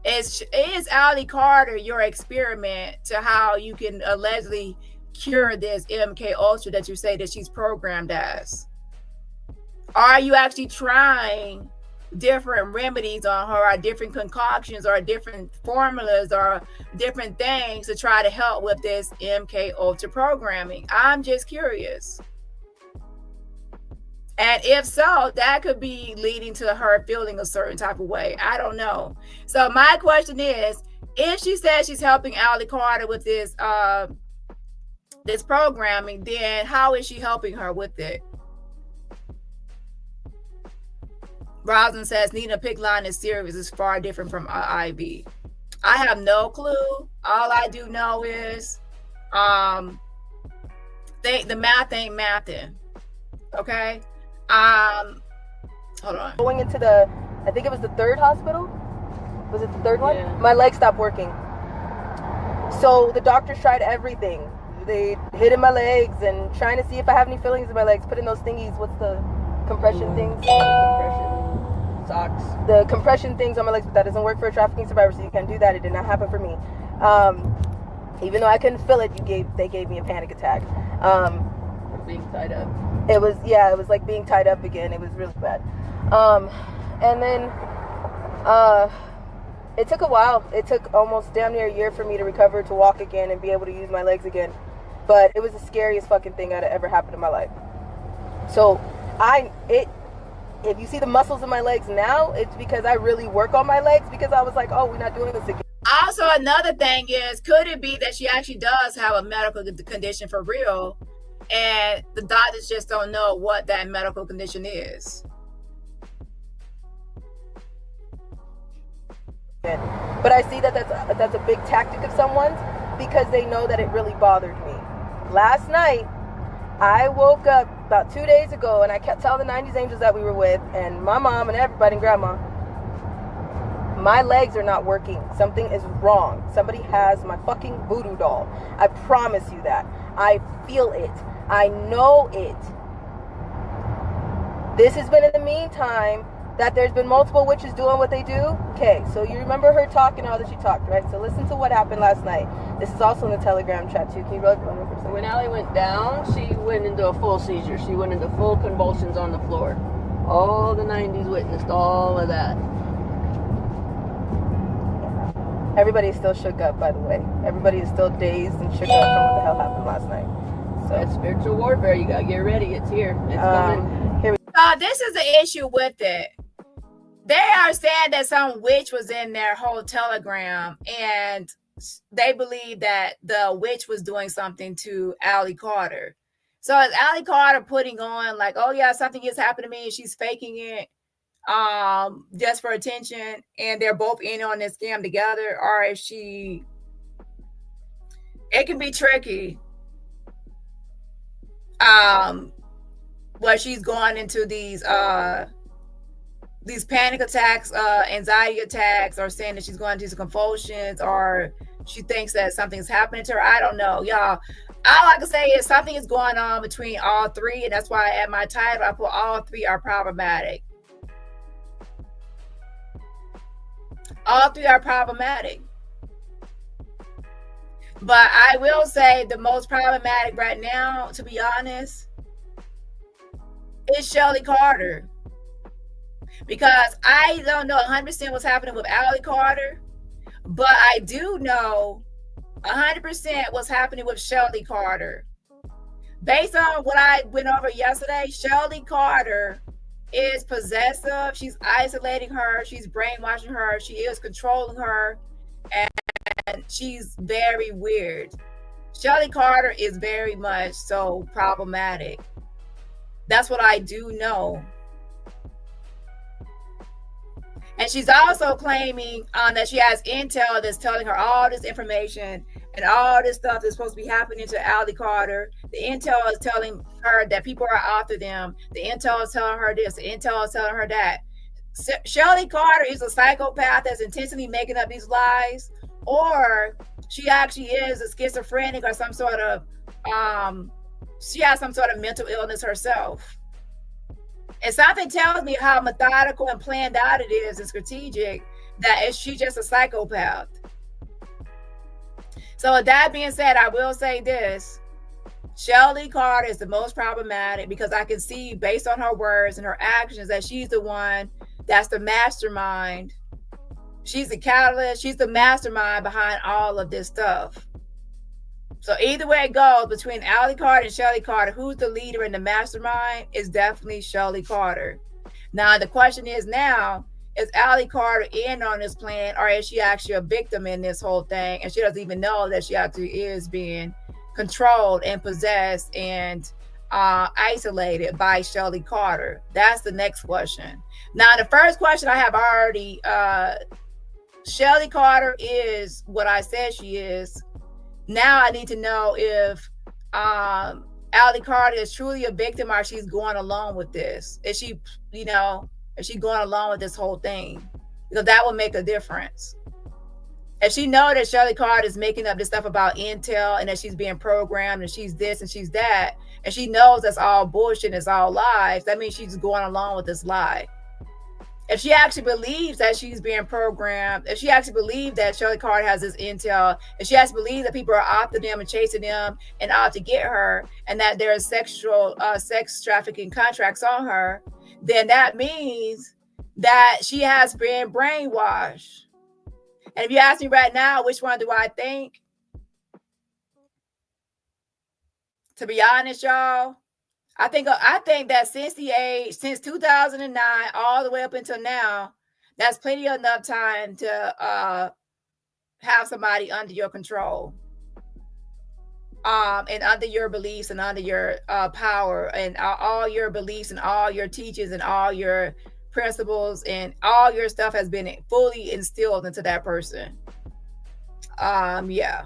Is Allie Carter your experiment to how you can allegedly cure this MK Ultra that you say that she's programmed as? Are you actually trying different remedies on her, or different concoctions, or different formulas, or different things to try to help with this MK Ultra programming? I'm just curious. And if so, that could be leading to her feeling a certain type of way. I don't know. So my question is, if she says she's helping Allie Carter with this this programming, then how is she helping her with it? Rosin says needing a PICC line is serious. Is far different from IV. I have no clue. All I do know is the math ain't mathing. Okay. Hold on. Going into I think it was the third hospital. Was it the third one? Yeah. My leg stopped working. So the doctors tried everything. They hit in my legs and trying to see if I have any fillings in my legs, putting those thingies, what's the compression things? Compression socks. The compression things on my legs, but that doesn't work for a trafficking survivor, so you can't do that. It did not happen for me. Even though I couldn't feel it, they gave me a panic attack. Being tied up. It was like being tied up again. It was really bad. And then it took a while. It took almost damn near a year for me to recover, to walk again and be able to use my legs again. But it was the scariest fucking thing that ever happened in my life. So if you see the muscles in my legs now, it's because I really work on my legs, because I was like, oh, we're not doing this again. Also, another thing is, could it be that she actually does have a medical condition for real, and the doctors just don't know what that medical condition is? But I see that that's a big tactic of someone's, because they know that it really bothered me. Last night, I woke up about 2 days ago, and I kept telling the 90s Angels that we were with, and my mom and everybody and grandma, my legs are not working. Something is wrong. Somebody has my fucking voodoo doll. I promise you that. I feel it. I know it. This has been in the meantime that there's been multiple witches doing what they do. Okay, so you remember her talking all that she talked, right? So listen to what happened last night. This is also in the Telegram chat too. Can you roll it for a second? When Allie went down, she went into a full seizure. She went into full convulsions on the floor. All the 90s witnessed all of that. Everybody is still shook up, by the way. Everybody is still dazed and shook up from what the hell happened last night. So That's spiritual warfare. You gotta get ready. It's here. It's coming. here we This is the issue with it. They are saying that some witch was in their whole Telegram, and they believe that the witch was doing something to Allie Carter. So is Allie Carter putting on like, oh yeah, something just happened to me, and she's faking it just for attention, and they're both in on this scam together? Or is she... It can be tricky. Where she's going into these panic attacks, anxiety attacks, or saying that she's going into convulsions, or she thinks that something's happening to her. I don't know, y'all. All I can say is something is going on between all three, and that's why at my title I put all three are problematic. All three are problematic. But I will say the most problematic right now, to be honest, is Shelly Carter. Because I don't know 100% what's happening with Allie Carter, but I do know 100% what's happening with Shelly Carter. Based on what I went over yesterday, Shelly Carter is possessive. She's isolating her. She's brainwashing her. She is controlling her. And she's very weird. Shelly Carter is very much so problematic. That's what I do know. And she's also claiming that she has intel that's telling her all this information and all this stuff that's supposed to be happening to Allie Carter. The intel is telling her that people are after them. The intel is telling her this. The intel is telling her that. Shelly Carter is a psychopath that's intentionally making up these lies, or she actually is a schizophrenic or some sort of, she has some sort of mental illness herself. And something tells me how methodical and planned out it is and strategic that she's just a psychopath. So with that being said, I will say this. Shelly Carter is the most problematic because I can see based on her words and her actions that she's the one that's the mastermind. She's the catalyst. She's the mastermind behind all of this stuff. So either way it goes, between Allie Carter and Shelly Carter, who's the leader and the mastermind is definitely Shelly Carter. Now, the question is now, is Allie Carter in on this plan, or is she actually a victim in this whole thing? And she doesn't even know that she actually is being controlled and possessed and isolated by Shelly Carter? That's the next question. Now, the first question I have already, Shelly Carter is what I said she is. Now I need to know if Allie Carter is truly a victim or she's going along with this. Is she, you know, is she going along with this whole thing? Because that will make a difference. If she know that Shelly Carter is making up this stuff about intel and that she's being programmed and she's this and she's that, and she knows that's all bullshit, it's all lies, that means she's going along with this lie. If she actually believes that she's being programmed, if she actually believes that Shelly Carter has this intel, if she actually believes that people are after them and chasing them and out to get her, and that there's sexual sex trafficking contracts on her, then that means that she has been brainwashed. And if you ask me right now, which one do I think? To be honest, y'all, I think that since 2009 all the way up until now, that's plenty enough time to have somebody under your control, and under your beliefs and under your power, and all your beliefs and all your teachings and all your principles and all your stuff has been fully instilled into that person. Yeah.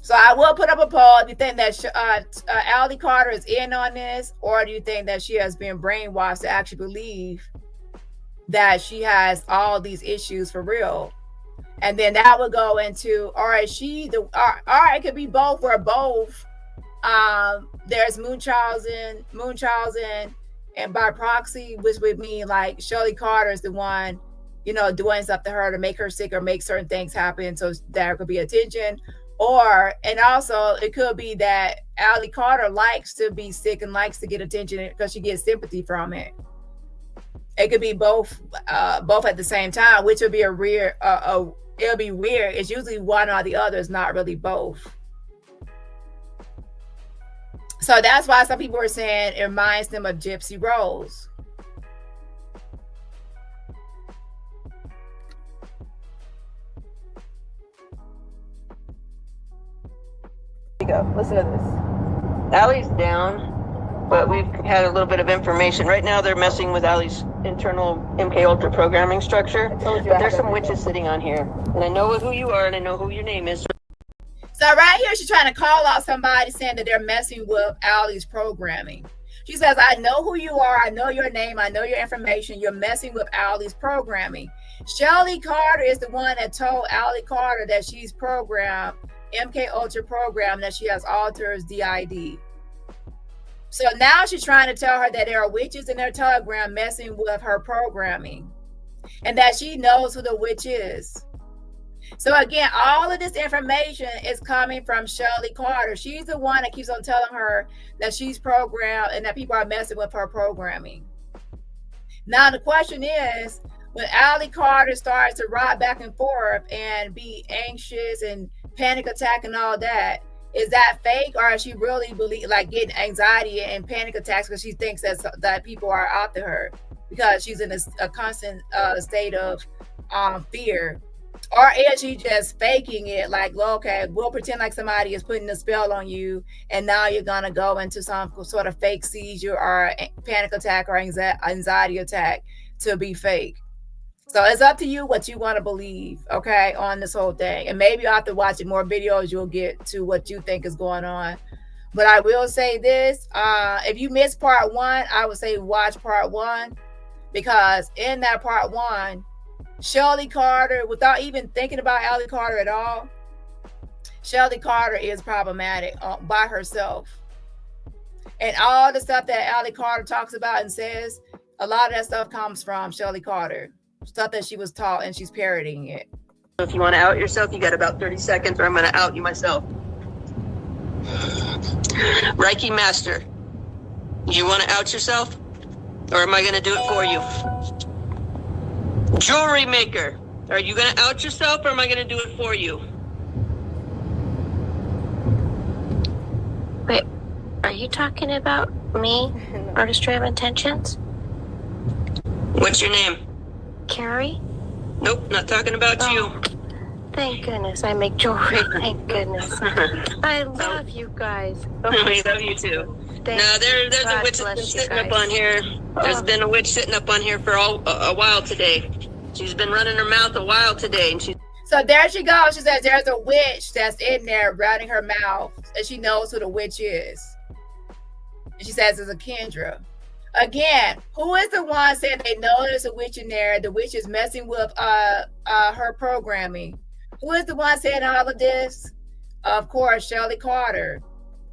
So I will put up a poll. Do you think that Allie Carter is in on this, or do you think that she has been brainwashed to actually believe that she has all these issues for real? And then that would go into, all right, it could be both, where both there's Munchausen, and by proxy, which would mean like Shelly Carter is the one, you know, doing stuff to her to make her sick or make certain things happen so there could be attention. And also it could be that Allie Carter likes to be sick and likes to get attention because she gets sympathy from it. It could be both at the same time, which would be it'll be weird. It's usually one or the other. It's not really both. So that's why some people are saying it reminds them of Gypsy Rose. Here you go. Listen to this. Allie's down, but we've had a little bit of information. Right now they're messing with Allie's internal MK Ultra programming structure. But there's some witches sitting on here. And I know who you are and I know who your name is. So right here, she's trying to call out somebody saying that they're messing with Allie's programming. She says, I know who you are. I know your name. I know your information. You're messing with Allie's programming. Shelly Carter is the one that told Allie Carter that she's programmed, MK Ultra program, that she has Alter's DID. So now she's trying to tell her that there are witches in her Telegram messing with her programming and that she knows who the witch is. So again, all of this information is coming from Shelly Carter. She's the one that keeps on telling her that she's programmed and that people are messing with her programming. Now the question is, when Allie Carter starts to ride back and forth and be anxious and panic attack and all that, is that fake, or is she really getting anxiety and panic attacks because she thinks that people are after her because she's in a constant state of fear? Or is she just faking it? Like, well, okay, we'll pretend like somebody is putting a spell on you, and now you're gonna go into some sort of fake seizure or panic attack or anxiety attack to be fake. So it's up to you what you want to believe, okay, on this whole thing. And maybe after watching more videos, you'll get to what you think is going on. But I will say this, if you missed part 1, I would say watch part 1, because in that part 1, Shelly Carter, without even thinking about Allie Carter at all, Shelly Carter is problematic by herself. And all the stuff that Allie Carter talks about and says, a lot of that stuff comes from Shelly Carter. Stuff that she was taught and she's parroting it. If you want to out yourself, you got about 30 seconds or I'm going to out you myself. Reiki Master, you want to out yourself? Or am I going to do it for you? Jewelry Maker, are you going to out yourself or am I going to do it for you? Wait, are you talking about me? Artistry of Intentions? What's your name? Carrie? Nope, not talking about you. Thank goodness I make jewelry. Thank goodness. I love you guys. We love you too. No, there's a witch that's been sitting up on here. There's been a witch sitting up on here for a while today. She's been running her mouth a while today, and So there she goes. She says there's a witch that's in there running her mouth, and she knows who the witch is. And she says it's a Kendra. Again, who is the one saying they know there's a witch in there? The witch is messing with her programming. Who is the one saying all of this? Of course, Shelly Carter.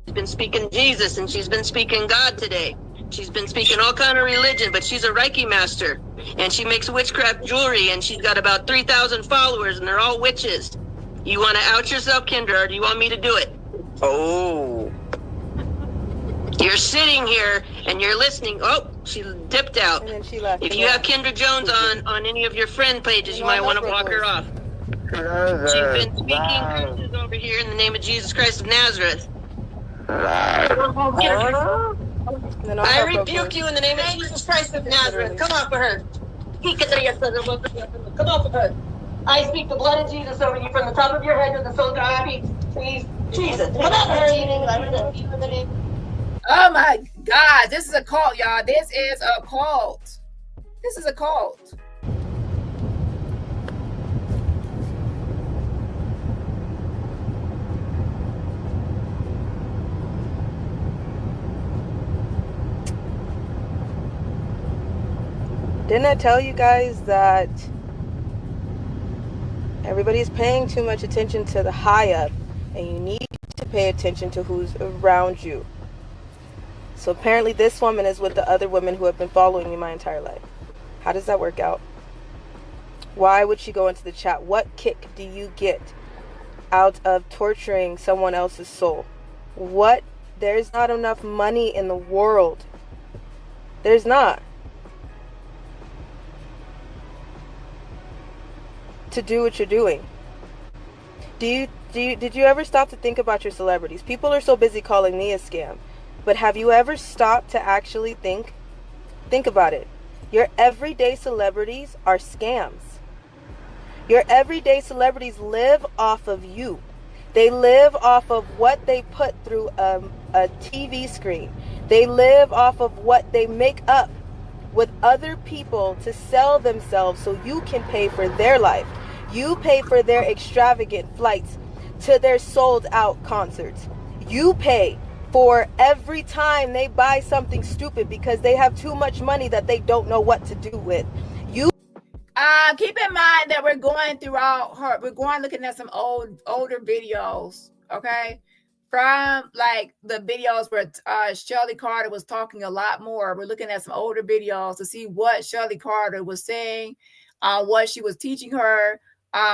she's been speaking Jesus, and she's been speaking God today. She's been speaking all kind of religion, but she's a Reiki master, and she makes witchcraft jewelry, and she's got about 3,000 followers, and they're all witches. You want to out yourself, Kendra, or do you want me to do it? Oh. You're sitting here and you're listening. Oh, she dipped out. And then she left. If you have Kendra Jones on any of your friend pages, you might want to block her off. She's been speaking curses over here in the name of Jesus Christ of Nazareth. I rebuke you in the name of Jesus Christ of Nazareth. Come off of her. Come off of her. I speak the blood of Jesus over you from the top of your head to the soles of your feet. Please, Jesus. Come off of her. Oh my God, this is a cult, y'all. This is a cult. This is a cult. Didn't I tell you guys that everybody's paying too much attention to the high up, and you need to pay attention to who's around you? So apparently this woman is with the other women who have been following me my entire life. How does that work out? Why would she go into the chat? What kick do you get out of torturing someone else's soul? What? There's not enough money in the world. There's not. To do what you're doing. Did you ever stop to think about your celebrities? People are so busy calling me a scam. But have you ever stopped to actually think about it? Your everyday celebrities are scams. Your everyday celebrities live off of you. They live off of what they put through a TV screen. They live off of what they make up with other people to sell themselves so you can pay for their life. You pay for their extravagant flights to their sold out concerts. You pay for every time they buy something stupid because they have too much money that they don't know what to do with. You keep in mind that we're going throughout her. We're going looking at some older videos, okay? From like the videos where Shelly Carter was talking a lot more. We're looking at some older videos to see what Shelly Carter was saying, what she was teaching her,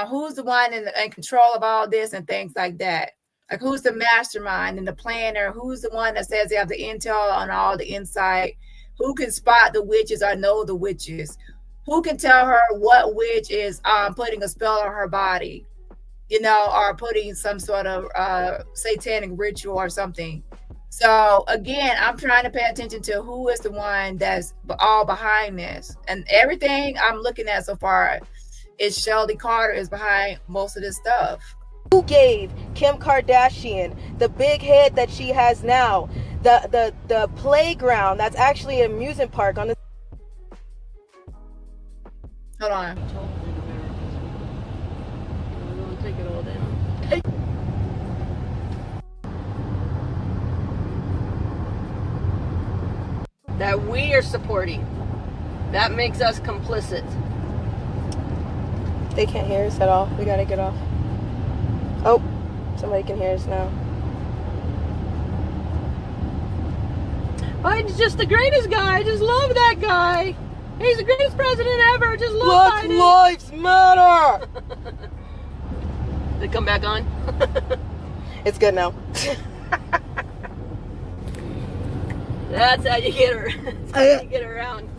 who's the one in control of all this and things like that. Like who's the mastermind and the planner? Who's the one that says they have the intel on all the insight? Who can spot the witches or know the witches? Who can tell her what witch is putting a spell on her body, you know, or putting some sort of satanic ritual or something? So again, I'm trying to pay attention to who is the one that's all behind this. And everything I'm looking at so far is Shelly Carter is behind most of this stuff. Who gave Kim Kardashian the big head that she has now? The playground that's actually an amusement park on the... Hold on. Take it all down. That we are supporting. That makes us complicit. They can't hear us at all. We gotta get off. Oh, somebody can hear us now. Biden's just the greatest guy. I just love that guy. He's the greatest president ever. I just love Black Biden. lives matter. Did it come back on? It's good now. That's how you get her. That's how you get around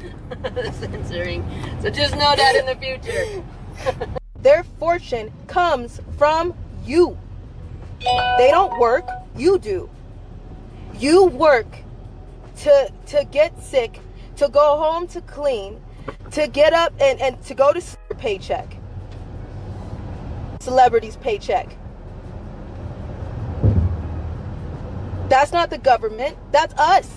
the censoring. So just know that in the future. Their fortune comes from you. They don't work, you do. You work to get sick, to go home to clean, to get up and to go to paycheck. Celebrities' paycheck. That's not the government. That's us.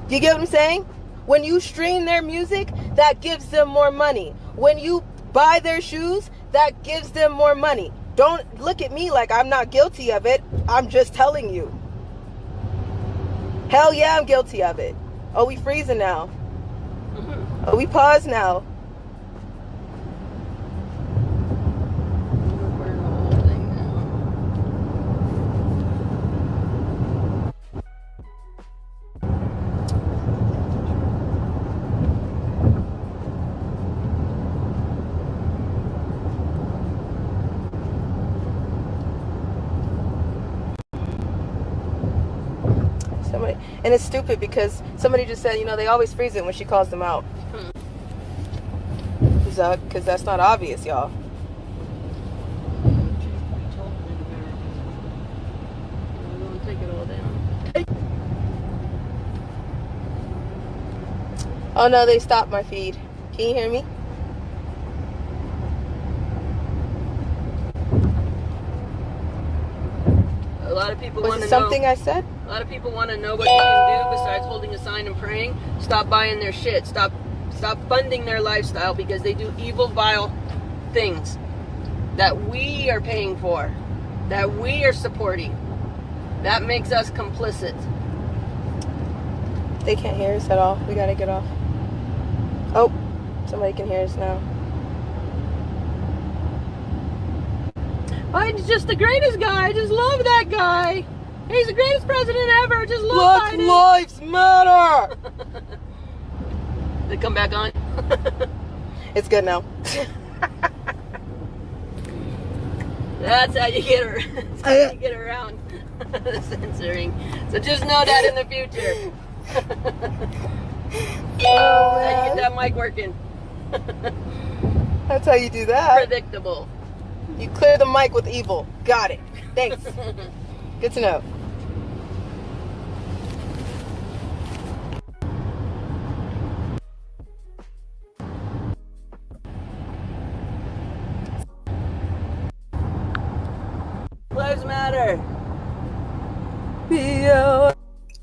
You get what I'm saying? When you stream their music, that gives them more money. When you buy their shoes, that gives them more money. Don't look at me like I'm not guilty of it. I'm just telling you. Hell yeah, I'm guilty of it. Oh, we freezing now. Oh, we pause now. And it's stupid because somebody just said, they always freeze it when she calls them out. Because that's not obvious, y'all. Oh no, they stopped my feed. Can you hear me? A lot of people Was want it to know. something I said? A lot of people want to know what you can do besides holding a sign and praying. Stop buying their shit. Stop funding their lifestyle because they do evil, vile things that we are paying for, that we are supporting. That makes us complicit. They can't hear us at all. We gotta get off. Oh, somebody can hear us now. Biden's just the greatest guy. I just love that guy. He's the greatest president ever. Just love Black Biden. lives matter. They come back on. It's good now. That's how you get her. That's how you get around the censoring. So just know that in the future. Oh, That's how you man. get that mic working. That's how you do that. Predictable. You clear the mic with evil. Got it. Thanks. Good to know. Lives matter.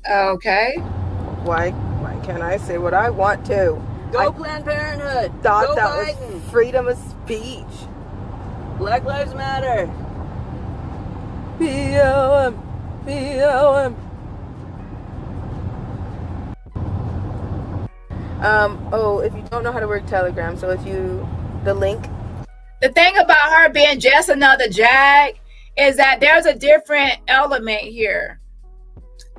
Okay. Why can't I say what I want to? Go Planned Parenthood. Thought Go that Biden. was freedom of speech. Black Lives Matter. BLM. Oh, if you don't know how to work Telegram, so the link. The thing about her being just another Jag is that there's a different element here.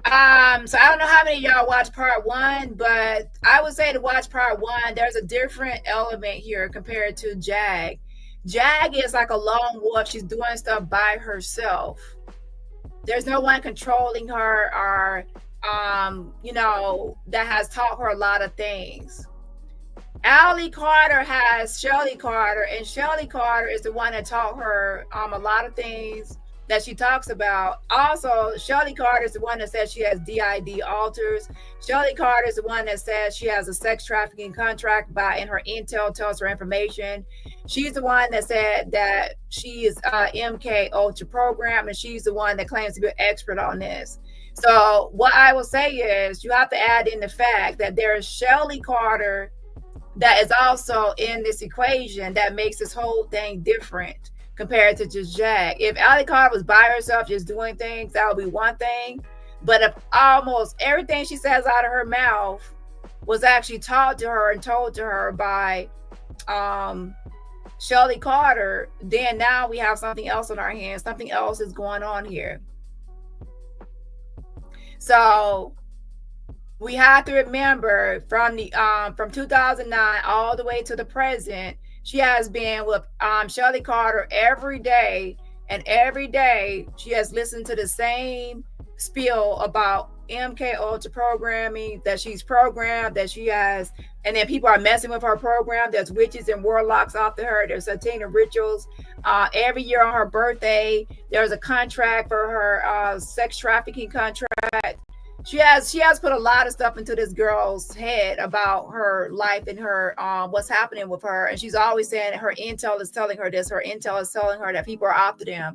So I don't know how many of y'all watch part 1, but I would say to watch part 1, there's a different element here compared to Jag. Jag is like a lone wolf. She's doing stuff by herself. There's no one controlling her or, that has taught her a lot of things. Allie Carter has Shelly Carter, and Shelly Carter is the one that taught her a lot of things that she talks about. Also, Shelly Carter is the one that says she has DID alters. Shelly Carter is the one that says she has a sex trafficking contract and her intel tells her information. She's the one that said that she is MK Ultra program, and she's the one that claims to be an expert on this. So what I will say is you have to add in the fact that there is Shelly Carter that is also in this equation that makes this whole thing different compared to just Jag. If Allie Carter was by herself just doing things, that would be one thing. But if almost everything she says out of her mouth was actually taught to her and told to her by Shelly Carter, then now we have something else on our hands. Something else is going on here. So we have to remember from 2009 all the way to the present, she has been with Shelly Carter every day, and every day she has listened to the same spiel about MK Ultra programming, that she's programmed, that she has, and then people are messing with her program. There's witches and warlocks after her. There's satanic rituals. Every year on her birthday, there's a contract for her sex trafficking contract. She has put a lot of stuff into this girl's head about her life and her what's happening with her, and she's always saying her intel is telling her this. Her intel is telling her that people are after them.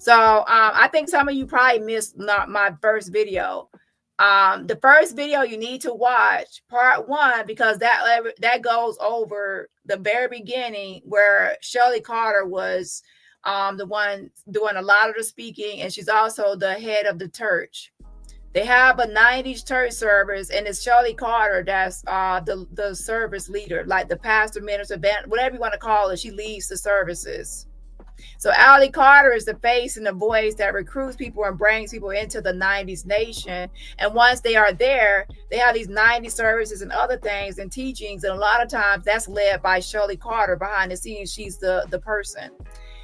So I think some of you probably missed my first video. The first video you need to watch, part 1, because that goes over the very beginning where Shelly Carter was the one doing a lot of the speaking, and she's also the head of the church. They have a 90s church service, and it's Shelly Carter that's the service leader, like the pastor, minister, whatever you want to call it. She leads the services. So Allie Carter is the face and the voice that recruits people and brings people into the 90s nation. And once they are there, they have these 90s services and other things and teachings. And a lot of times that's led by Shelly Carter behind the scenes. She's the person.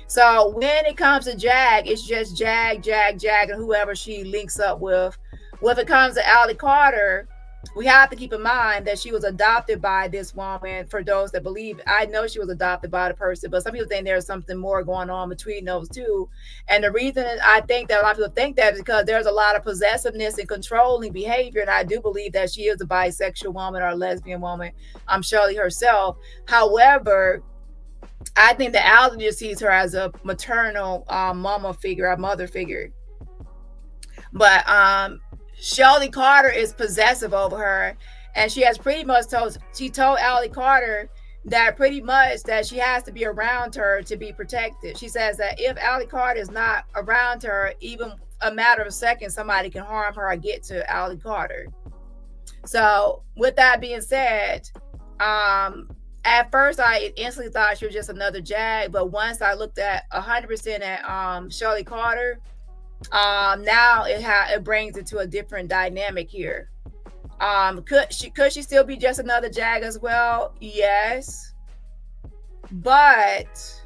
So when it comes to Jag, it's just Jag, and whoever she links up with. Well, if it comes to Allie Carter, we have to keep in mind that she was adopted by this woman. For those that believe, I know she was adopted by the person, but some people think there's something more going on between those two. And the reason I think that a lot of people think that is because there's a lot of possessiveness and controlling behavior. And I do believe that she is a bisexual woman or a lesbian woman. Shelly herself. However, I think that Allie just sees her as a maternal mama figure, a mother figure. But Shelly Carter is possessive over her, and she has pretty much told Allie Carter that pretty much that she has to be around her to be protected. She says that if Allie Carter is not around her, even a matter of seconds, somebody can harm her or get to Allie Carter. So with that being said, at first I instantly thought she was just another Jag, but once I looked at 100% at Shelly Carter, now it brings it to a different dynamic here. Could she still be just another Jag as well? Yes, but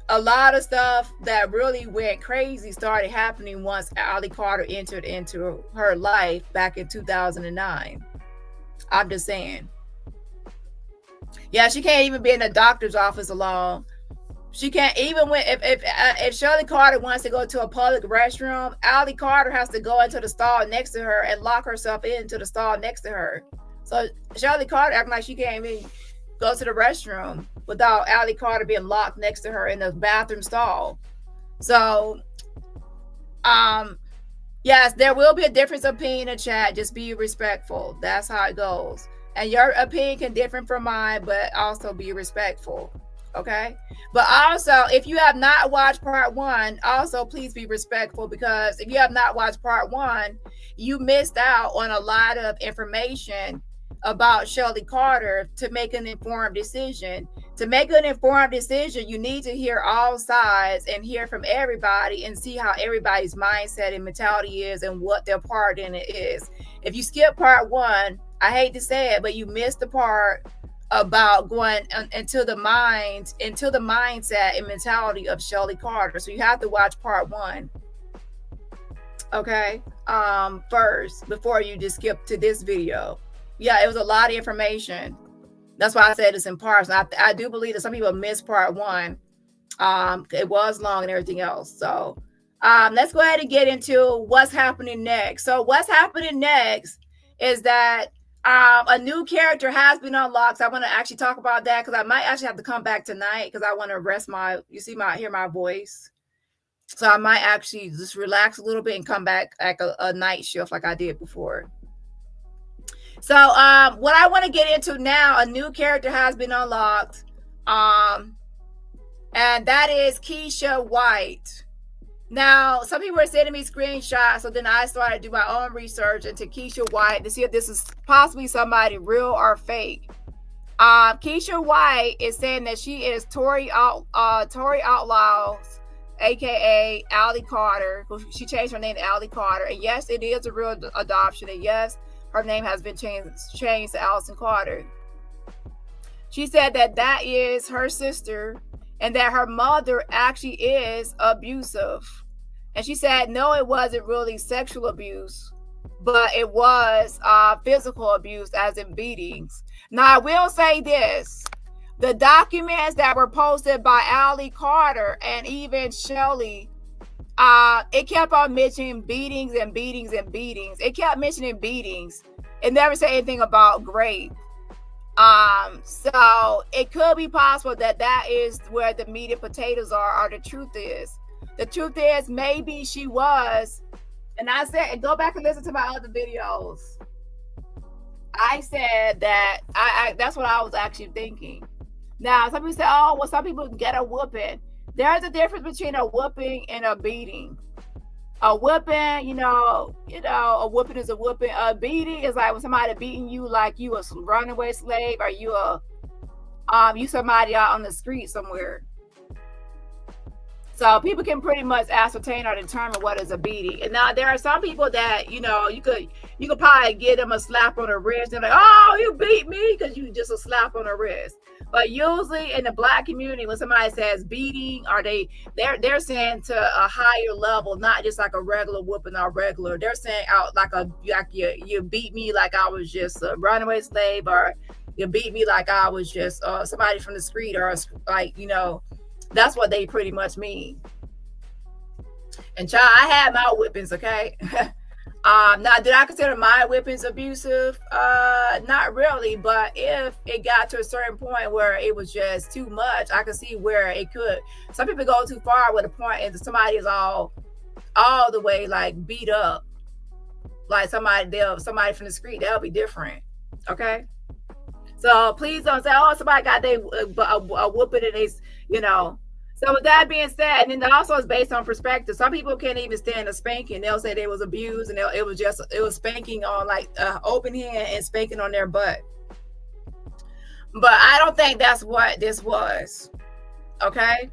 a lot of stuff that really went crazy started happening once Allie Carter entered into her life back in 2009. I'm just saying. Yeah, she can't even be in the doctor's office alone. She can't even when if Shelly Carter wants to go to a public restroom, Allie Carter has to go into the stall next to her and lock herself into the stall next to her. So Shelly Carter acting like she can't even go to the restroom without Allie Carter being locked next to her in the bathroom stall. So yes, there will be a difference of opinion in chat. Just be respectful. That's how it goes. And your opinion can differ from mine, but also be respectful. Okay, but also if you have not watched part 1, also please be respectful, because if you have not watched part 1, you missed out on a lot of information about Shelly Carter to make an informed decision. To make an informed decision, you need to hear all sides and hear from everybody and see how everybody's mindset and mentality is and what their part in it is. If you skip part 1, I hate to say it, but you missed the part about going into the mindset and mentality of Shelly Carter. So you have to watch part 1, okay, first, before you just skip to this video. Yeah, it was a lot of information. That's why I said it's in parts. I do believe that some people missed part 1. It was long and everything else. So let's go ahead and get into what's happening next. So what's happening next is that a new character has been unlocked. So I want to actually talk about that because I might actually have to come back tonight because I want to rest hear my voice. So I might actually just relax a little bit and come back like a night shift like I did before. So what I want to get into now, a new character has been unlocked. And that is Keisha White. Now, some people are sending me screenshots, so then I started to do my own research into Keisha White to see if this is possibly somebody real or fake. Keisha White is saying that she is Tori Outlaw's, aka Allie Carter. She changed her name to Allie Carter, and yes, it is a real adoption, and yes, her name has been changed to Allison Carter. She said that that is her sister, and that her mother actually is abusive. And she said, no, it wasn't really sexual abuse, but it was physical abuse, as in beatings. Now, I will say this. The documents that were posted by Allie Carter and even Shelly, it kept on mentioning beatings and beatings and beatings. It kept mentioning beatings. It never said anything about rape. So it could be possible that that is where the meat and potatoes are, or the truth is. the truth is maybe she was. And I said, go back and listen to my other videos. I said that I that's what I was actually thinking. Now, some people say, oh, well, some people get a whooping. There's a difference between a whooping and a beating. A whooping, you know, a whooping is a whooping. A beating is like when somebody beating you like you a runaway slave, or you somebody out on the street somewhere. So people can pretty much ascertain or determine what is a beating. And now there are some people that, you know, you could probably give them a slap on the wrist. They're like, oh, you beat me, because you just a slap on the wrist. But usually in the Black community, when somebody says beating, or they're saying to a higher level, not just like a regular whooping or regular. They're saying out like you beat me like I was just a runaway slave, or you beat me like I was just somebody from the street, or like, you know. That's what they pretty much mean. And child, I had my whippings, okay? Now, did I consider my whippings abusive? Not really, but if it got to a certain point where it was just too much, I could see where it could. Some people go too far with a point and somebody is all the way like beat up. Like somebody from the street, they'll be different, okay? So please don't say, oh, somebody got a whooping and they, you know. So with that being said, and then also it's based on perspective. Some people can't even stand a spanking. They'll say they was abused, and it was spanking on like open hand and spanking on their butt. But I don't think that's what this was, okay?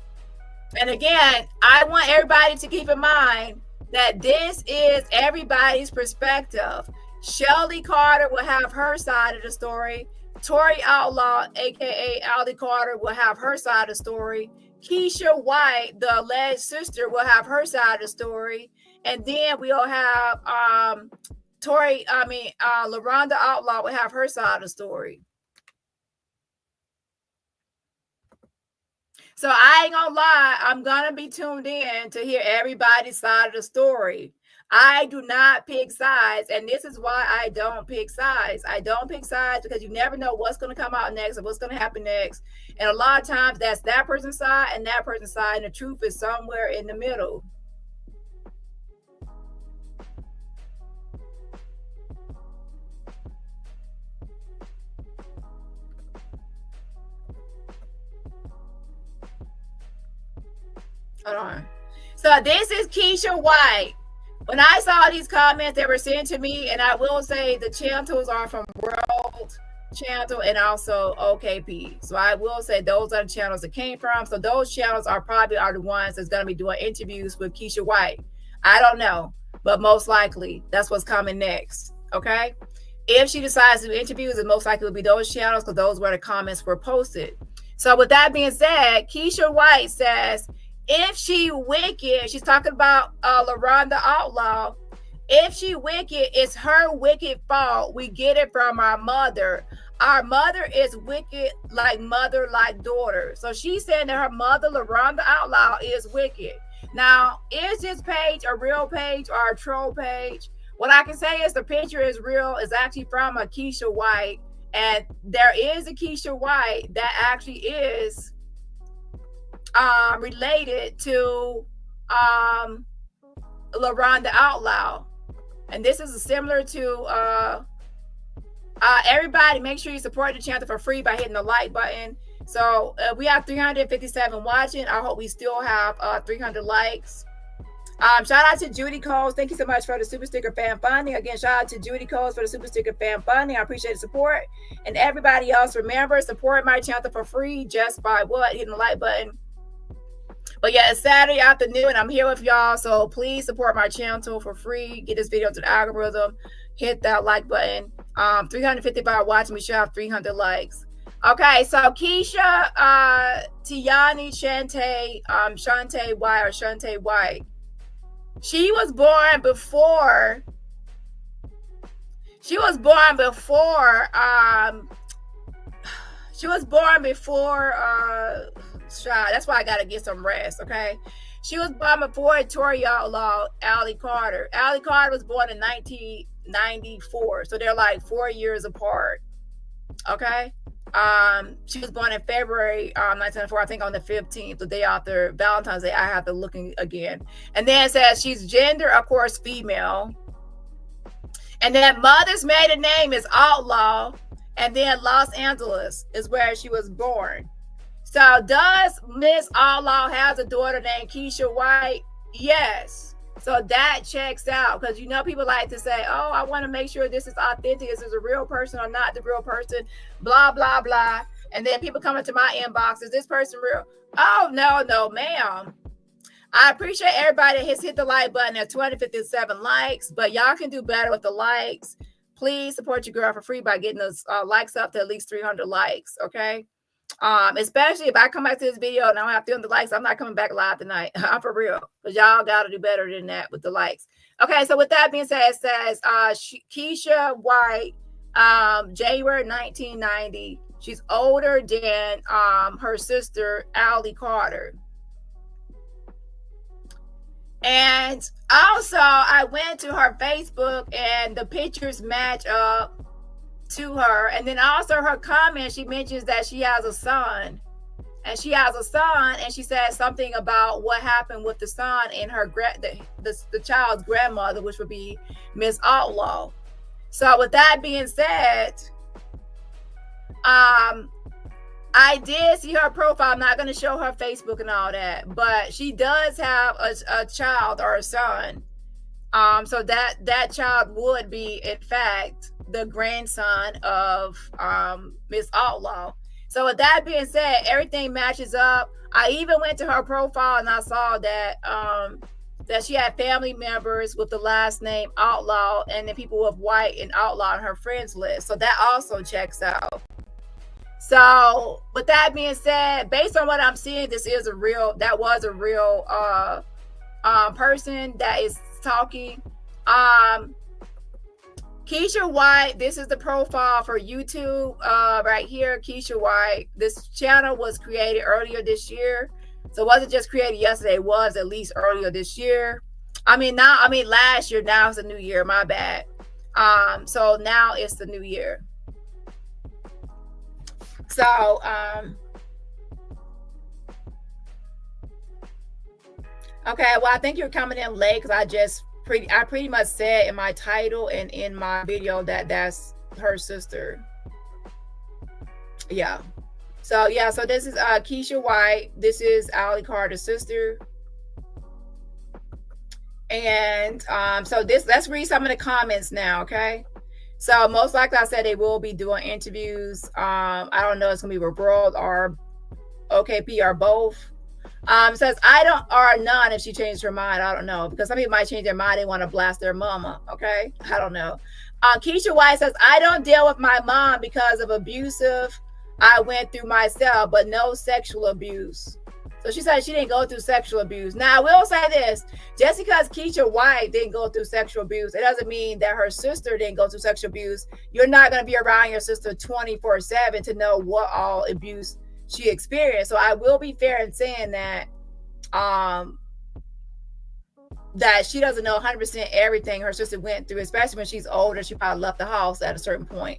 And again, I want everybody to keep in mind that this is everybody's perspective. Shelly Carter will have her side of the story. Tori Outlaw, aka Allie Carter, will have her side of the story. Keisha White, the alleged sister, will have her side of the story. And then we'll have LaRonda Outlaw will have her side of the story. So I ain't gonna lie, I'm gonna be tuned in to hear everybody's side of the story. I do not pick sides, and this is why I don't pick sides. I don't pick sides because you never know what's going to come out next or what's going to happen next. And a lot of times that's that person's side and that person's side, and the truth is somewhere in the middle. Hold on. So this is Keisha White. When I saw these comments that were sent to me, and I will say the channels are from World Channel and also OKP. So I will say those are the channels that came from. So those channels are probably the ones that's going to be doing interviews with Keisha White. I don't know, but most likely that's what's coming next. Okay. If she decides to do interviews, it most likely will be those channels because those where the comments were posted. So with that being said, Keisha White says, if she wicked, she's talking about LaRonda Outlaw. If she wicked, it's her wicked fault. We get it from our mother. Our mother is wicked, like mother, like daughter. So she's saying that her mother, LaRonda Outlaw, is wicked. Now, is this page a real page or a troll page? What I can say is the picture is real. It's actually from a Keisha White. And there is a Keisha White that actually is related to LaRonda Outlaw. And this is similar to everybody make sure you support the channel for free by hitting the like button. So we have 357 watching. I hope we still have 300 likes. Shout out to Judy Coles. Thank you so much for the super sticker fan funding. Again, shout out to Judy Coles for the super sticker fan funding. I appreciate the support. And everybody else, remember, support my channel for free just by hitting the like button. But yeah, it's Saturday afternoon and I'm here with y'all. So please support my channel for free. Get this video to the algorithm. Hit that like button. 355 watching. We should have 300 likes. Okay, so Keisha, Tiani Shante White. She was born before. That's why I gotta get some rest, okay? She was born before Tori Outlaw, Allie Carter. Allie Carter was born in 1994, so they're like 4 years apart, okay? She was born in February 1994, I think on the 15th, the day after Valentine's Day. I have to look again. And then it says she's gender, of course, female. And then mother's maiden name is Outlaw. And then Los Angeles is where she was born. So does Miss Outlaw has a daughter named Keisha White? Yes. So that checks out, because you know people like to say, oh, I want to make sure this is authentic. Is this a real person or not the real person? Blah, blah, blah. And then people come into my inbox, is this person real? Oh, no, ma'am. I appreciate everybody that has hit the like button at 257 likes, but y'all can do better with the likes. Please support your girl for free by getting those likes up to at least 300 likes, okay? Especially if I come back to this video and I don't have 300 likes, I'm not coming back live tonight. I'm for real, because y'all got to do better than that with the likes. Okay, so with that being said, it says Keisha White, January 1990. She's older than her sister, Allie Carter. And also, I went to her Facebook and the pictures match up to her. And then also her comment, she mentions that she has a son. And she has a son, and she says something about what happened with the son and her the child's grandmother, which would be Miss Outlaw. So with that being said, I did see her profile. I'm not going to show her Facebook and all that, but she does have a child or a son. So that child would be, in fact, the grandson of Miss Outlaw. So with that being said, everything matches up. I even went to her profile and I saw that that she had family members with the last name Outlaw, and then people with White and Outlaw on her friends list. So that also checks out. So with that being said, based on what I'm seeing, that was a real person that is talking. Keisha White, this is the profile for YouTube right here. Keisha White, this channel was created earlier this year. So it wasn't just created yesterday, it was at least earlier this year. Last year, now it's a new year, my bad. So now it's the new year. So okay, well, I think you're coming in late because I pretty much said in my title and in my video that that's her sister. Yeah. So yeah, so this is Keisha White. This is Allie Carter's sister. And so let's read some of the comments now, okay? So most likely I said they will be doing interviews. I don't know, it's gonna be World or OKP or both. Says I don't, or none if she changed her mind. I don't know, because some people might change their mind. They want to blast their mama. Okay, I don't know. Keisha White says I don't deal with my mom because of abusive I went through myself, but no sexual abuse. So she said she didn't go through sexual abuse. Now I will say this: just because Keisha White didn't go through sexual abuse, it doesn't mean that her sister didn't go through sexual abuse. You're not going to be around your sister 24/7 to know what all abuse she experienced. So I will be fair in saying that that she doesn't know 100% everything her sister went through, especially when she's older. She probably left the house at a certain point.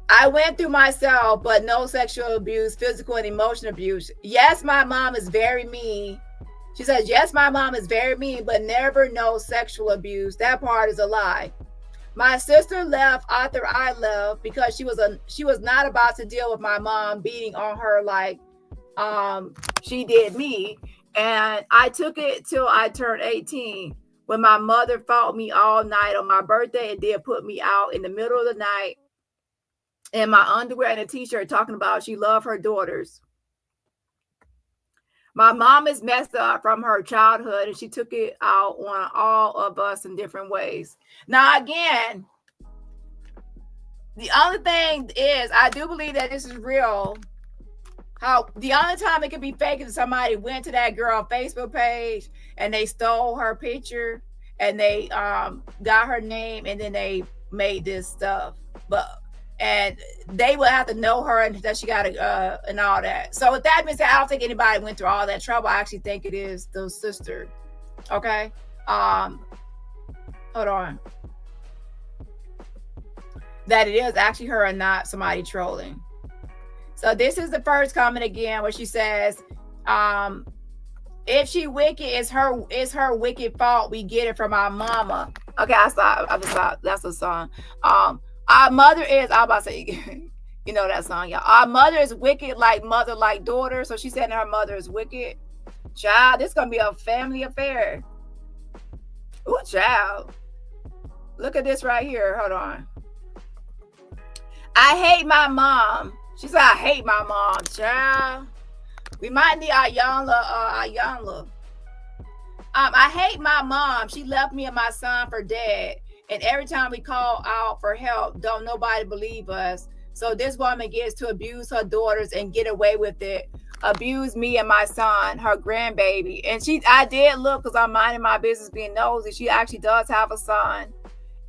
I went through myself, but no sexual abuse, physical and emotional abuse. Yes, my mom is very mean. She says, yes, my mom is very mean, but never no sexual abuse. That part is a lie. My sister left after I left because she was not about to deal with my mom beating on her like she did me. And I took it till I turned 18, when my mother fought me all night on my birthday and did put me out in the middle of the night in my underwear and a t-shirt, talking about she loved her daughters. My mom is messed up from her childhood, and she took it out on all of us in different ways. Now, again, the only thing is, I do believe that this is real. How the only time it could be fake is somebody went to that girl Facebook page and they stole her picture and they got her name and then they made this stuff. And they would have to know her and that she got and all that. So with that being said, I don't think anybody went through all that trouble. I actually think it is the sister. Okay. Hold on. that it is actually her and not somebody trolling. So this is the first comment again, where she says, if she wicked, it's her wicked fault. We get it from our mama. Okay, I stop. That's a song. Our mother is, I'm about to say, you know that song, y'all. Our mother is wicked like mother, like daughter. So she said her mother is wicked. Child, this is gonna be a family affair. Ooh, child. Look at this right here. Hold on. I hate my mom. She said, I hate my mom, child. We might need Ayanla. I hate my mom. She left me and my son for dead. And every time we call out for help, don't nobody believe us. So this woman gets to abuse her daughters and get away with it. Abuse me and my son, her grandbaby. And I did look, because I'm minding my business being nosy. She actually does have a son.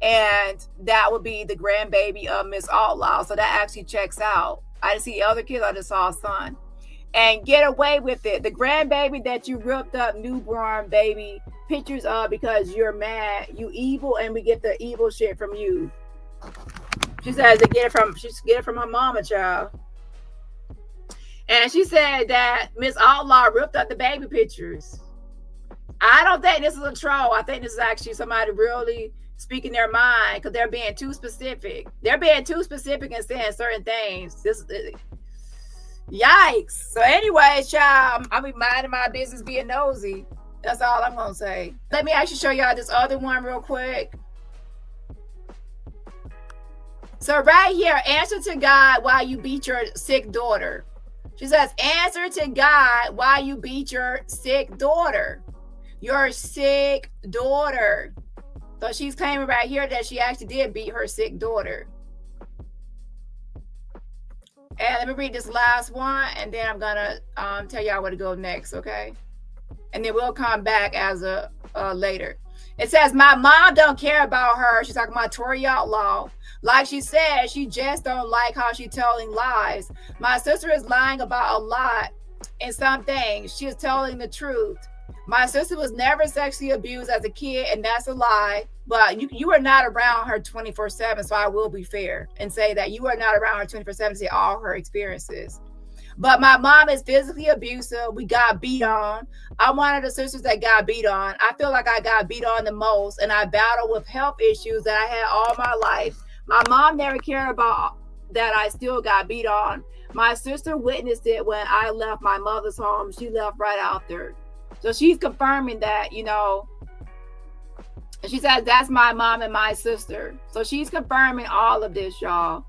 And that would be the grandbaby of Miss Outlaw. So that actually checks out. I didn't see other kids. I just saw a son. And get away with it. The grandbaby that you ripped up, newborn baby, pictures of because you're mad, you evil, and we get the evil shit from you. She says to get it from her mama, child. And she said that Miss Outlaw ripped up the baby pictures. I don't think this is a troll. I think this is actually somebody really speaking their mind, because they're being too specific. They're being too specific and saying certain things. Yikes. So anyways, child, I'll be minding my business being nosy. That's all I'm gonna say. Let me actually show y'all this other one real quick. So right here, answer to God why you beat your sick daughter. She says, answer to God why you beat your sick daughter. Your sick daughter. So she's claiming right here that she actually did beat her sick daughter. And let me read this last one, and then I'm gonna tell y'all where to go next, okay? And then we'll come back as a later. It says, my mom don't care about her. She's talking about Tori Outlaw. Like she said, she just don't like how she's telling lies. My sister is lying about a lot in some things. She is telling the truth. My sister was never sexually abused as a kid, and that's a lie. But you are not around her 24/7, so I will be fair and say that you are not around her 24/7 to see all her experiences. But my mom is physically abusive. We got beat on. I'm one of the sisters that got beat on. I feel like I got beat on the most, and I battle with health issues that I had all my life. My mom never cared about that I still got beat on. My sister witnessed it when I left my mother's home. She left right out there. So she's confirming that, you know, and she says, that's my mom and my sister. So she's confirming all of this, y'all.